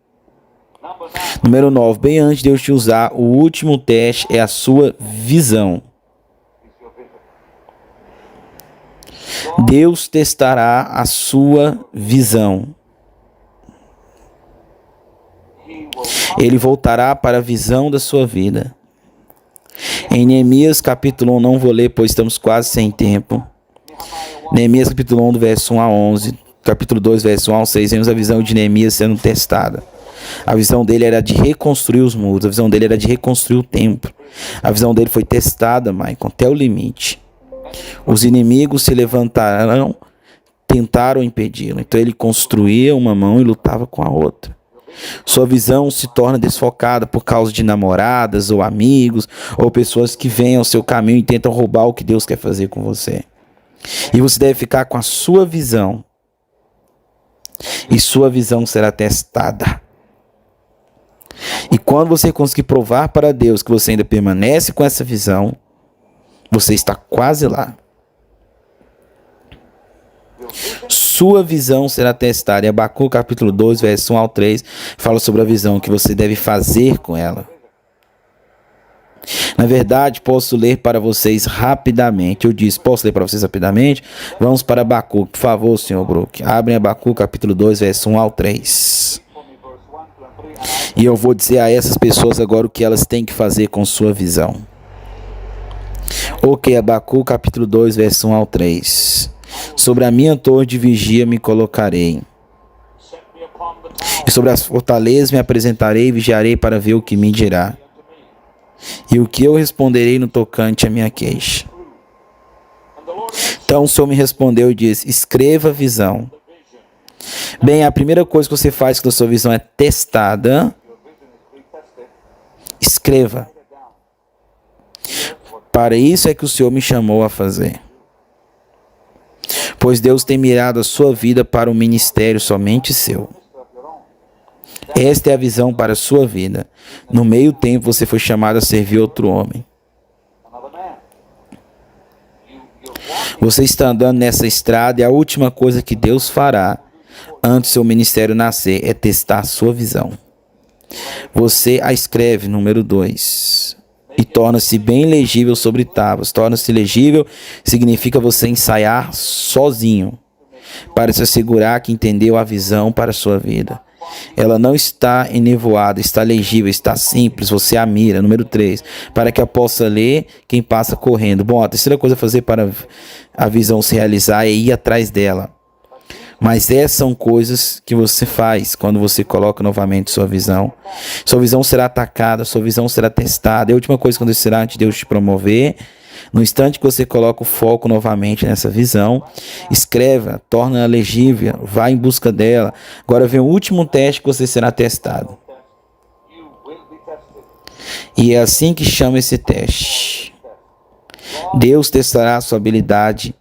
Número 9, bem antes de Deus te usar, o último teste é a sua visão. Deus testará a sua visão. Ele voltará para a visão da sua vida. Em Neemias capítulo 1, não vou ler, pois estamos quase sem tempo. Neemias capítulo 1, do verso 1 a 11. Capítulo 2, verso 1 a 6. Vemos a visão de Neemias sendo testada. A visão dele era de reconstruir os muros. A visão dele era de reconstruir o templo. A visão dele foi testada, Michael, até o limite. Os inimigos se levantaram, tentaram impedi-lo. Então ele construía uma mão e lutava com a outra. Sua visão se torna desfocada por causa de namoradas ou amigos ou pessoas que vêm ao seu caminho e tentam roubar o que Deus quer fazer com você. E você deve ficar com a sua visão. E sua visão será testada. E quando você conseguir provar para Deus que você ainda permanece com essa visão, você está quase lá. Sua visão será testada. E Abacuque capítulo 2, verso 1 ao 3, fala sobre a visão que você deve fazer com ela. Na verdade, posso ler para vocês rapidamente. Eu disse, posso ler para vocês rapidamente? Vamos para Abacuque, por favor, senhor Brook. Abrem Abacuque capítulo 2, verso 1 ao 3. E eu vou dizer a essas pessoas agora o que elas têm que fazer com sua visão. Ok, Abacuque capítulo 2, verso 1 ao 3. Sobre a minha torre de vigia me colocarei. E sobre as fortalezas me apresentarei e vigiarei para ver o que me dirá. E o que eu responderei no tocante à minha queixa. Então o Senhor me respondeu e disse, escreva a visão. Bem, a primeira coisa que você faz quando a sua visão é testada, escreva. Para isso é que o Senhor me chamou a fazer. Pois Deus tem mirado a sua vida para um ministério somente seu. Esta é a visão para a sua vida. No meio tempo você foi chamado a servir outro homem. Você está andando nessa estrada e a última coisa que Deus fará antes do seu ministério nascer é testar a sua visão. Você a escreve, número 2. E torna-se bem legível sobre tábuas. Torna-se legível significa você ensaiar sozinho, para se assegurar que entendeu a visão para a sua vida. Ela não está enevoada, está legível, está simples, você a mira. Número 3, para que eu possa ler quem passa correndo. Bom, a terceira coisa a fazer para a visão se realizar é ir atrás dela. Mas essas são coisas que você faz quando você coloca novamente sua visão. Sua visão será atacada, sua visão será testada. E a última coisa que acontecerá antes de Deus te promover, no instante que você coloca o foco novamente nessa visão, escreva, torna-a legível, vá em busca dela. Agora vem o último teste que você será testado. E é assim que chama esse teste. Deus testará a sua habilidade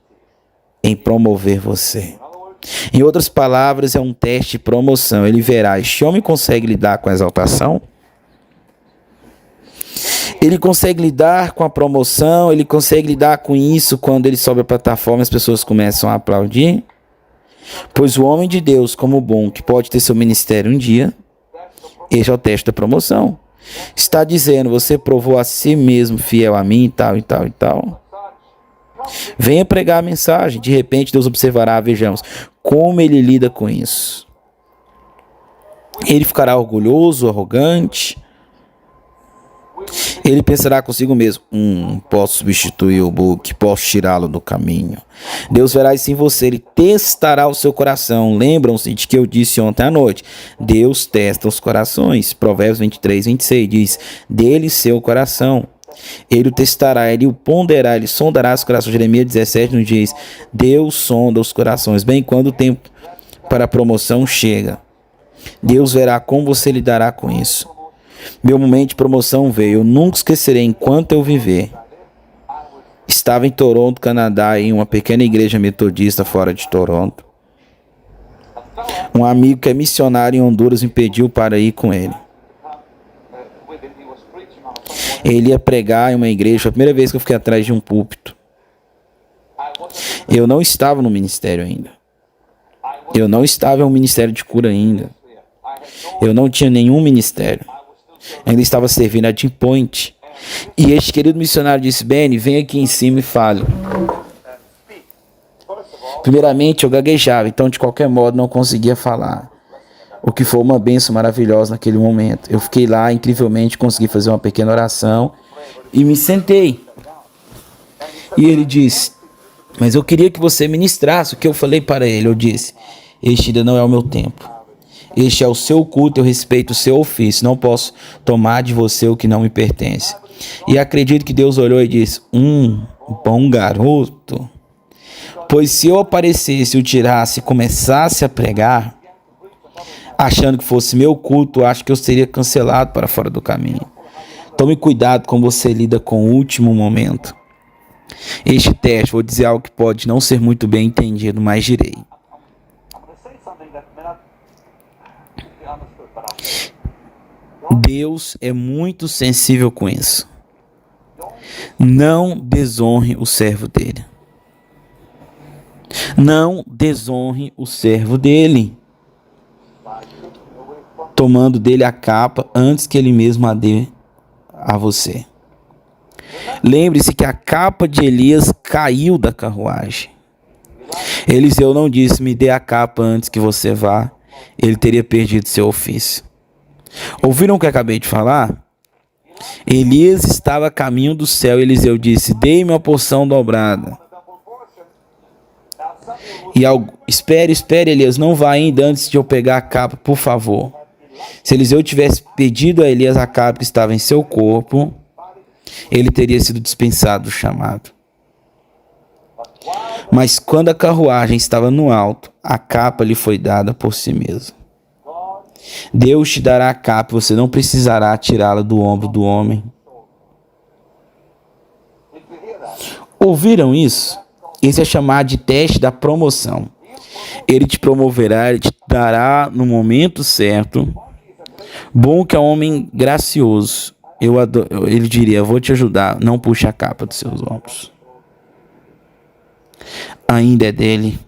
em promover você. Em outras palavras, é um teste de promoção. Ele verá, este homem consegue lidar com a exaltação? Ele consegue lidar com a promoção, ele consegue lidar com isso quando ele sobe a plataforma e as pessoas começam a aplaudir. Pois o homem de Deus, como bom, que pode ter seu ministério um dia, este é o teste da promoção. Está dizendo, você provou a si mesmo fiel a mim e tal, e tal, e tal. Venha pregar a mensagem. De repente Deus observará, vejamos, como ele lida com isso. Ele ficará orgulhoso, arrogante. Ele pensará consigo mesmo, posso substituir o book, posso tirá-lo do caminho. Deus verá isso em você, ele testará o seu coração. Lembram-se de que eu disse ontem à noite, Deus testa os corações. Provérbios 23, 26 diz, dele seu coração. Ele o testará, ele o ponderará, ele sondará os corações. Jeremias 17 nos diz, Deus sonda os corações, bem quando o tempo para a promoção chega. Deus verá como você lidará com isso. Meu momento de promoção veio, eu nunca esquecerei enquanto eu viver. Estava em Toronto, Canadá, em uma pequena igreja metodista fora de Toronto. Um amigo que é missionário em Honduras me pediu para ir com ele. Ele ia pregar em uma igreja, foi a primeira vez que eu fiquei atrás de um púlpito. Eu não estava no ministério ainda. Eu não estava em um ministério de cura ainda. Eu não tinha nenhum ministério. Ainda estava servindo a Team Point. E este querido missionário disse, Benny, vem aqui em cima e fale. Primeiramente eu gaguejava, então de qualquer modo não conseguia falar. O que foi uma bênção maravilhosa naquele momento. Eu fiquei lá, incrivelmente consegui fazer uma pequena oração e me sentei. E ele disse, mas eu queria que você ministrasse o que eu falei para ele. Eu disse, este ainda não é o meu tempo. Este é o seu culto, eu respeito o seu ofício. Não posso tomar de você o que não me pertence. E acredito que Deus olhou e disse, bom garoto. Pois se eu aparecesse, o tirasse e começasse a pregar, achando que fosse meu culto, acho que eu seria cancelado para fora do caminho. Tome cuidado como você lida com o último momento. Este teste, vou dizer algo que pode não ser muito bem entendido, mas direi. Deus é muito sensível com isso. Não desonre o servo dele. Não desonre o servo dele, tomando dele a capa antes que ele mesmo a dê a você. Lembre-se que a capa de Elias caiu da carruagem. Eliseu não disse, me dê a capa antes que você vá. Ele teria perdido seu ofício. Ouviram o que acabei de falar? Elias estava a caminho do céu. Eliseu disse, dê-me uma porção dobrada. E espere, Elias, não vá ainda antes de eu pegar a capa, por favor. Se Eliseu tivesse pedido a Elias a capa que estava em seu corpo, ele teria sido dispensado do chamado. Mas quando a carruagem estava no alto, a capa lhe foi dada por si mesmo. Deus te dará a capa, você não precisará tirá-la do ombro do homem. Ouviram isso? Esse é chamado de teste da promoção. Ele te promoverá, ele te dará no momento certo. Bom que é um homem gracioso. Ele diria, vou te ajudar, não puxe a capa dos seus ombros. Ainda é dele.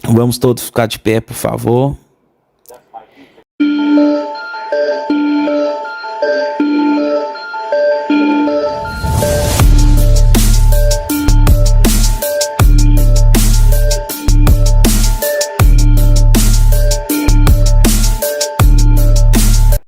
Vamos todos ficar de pé, por favor.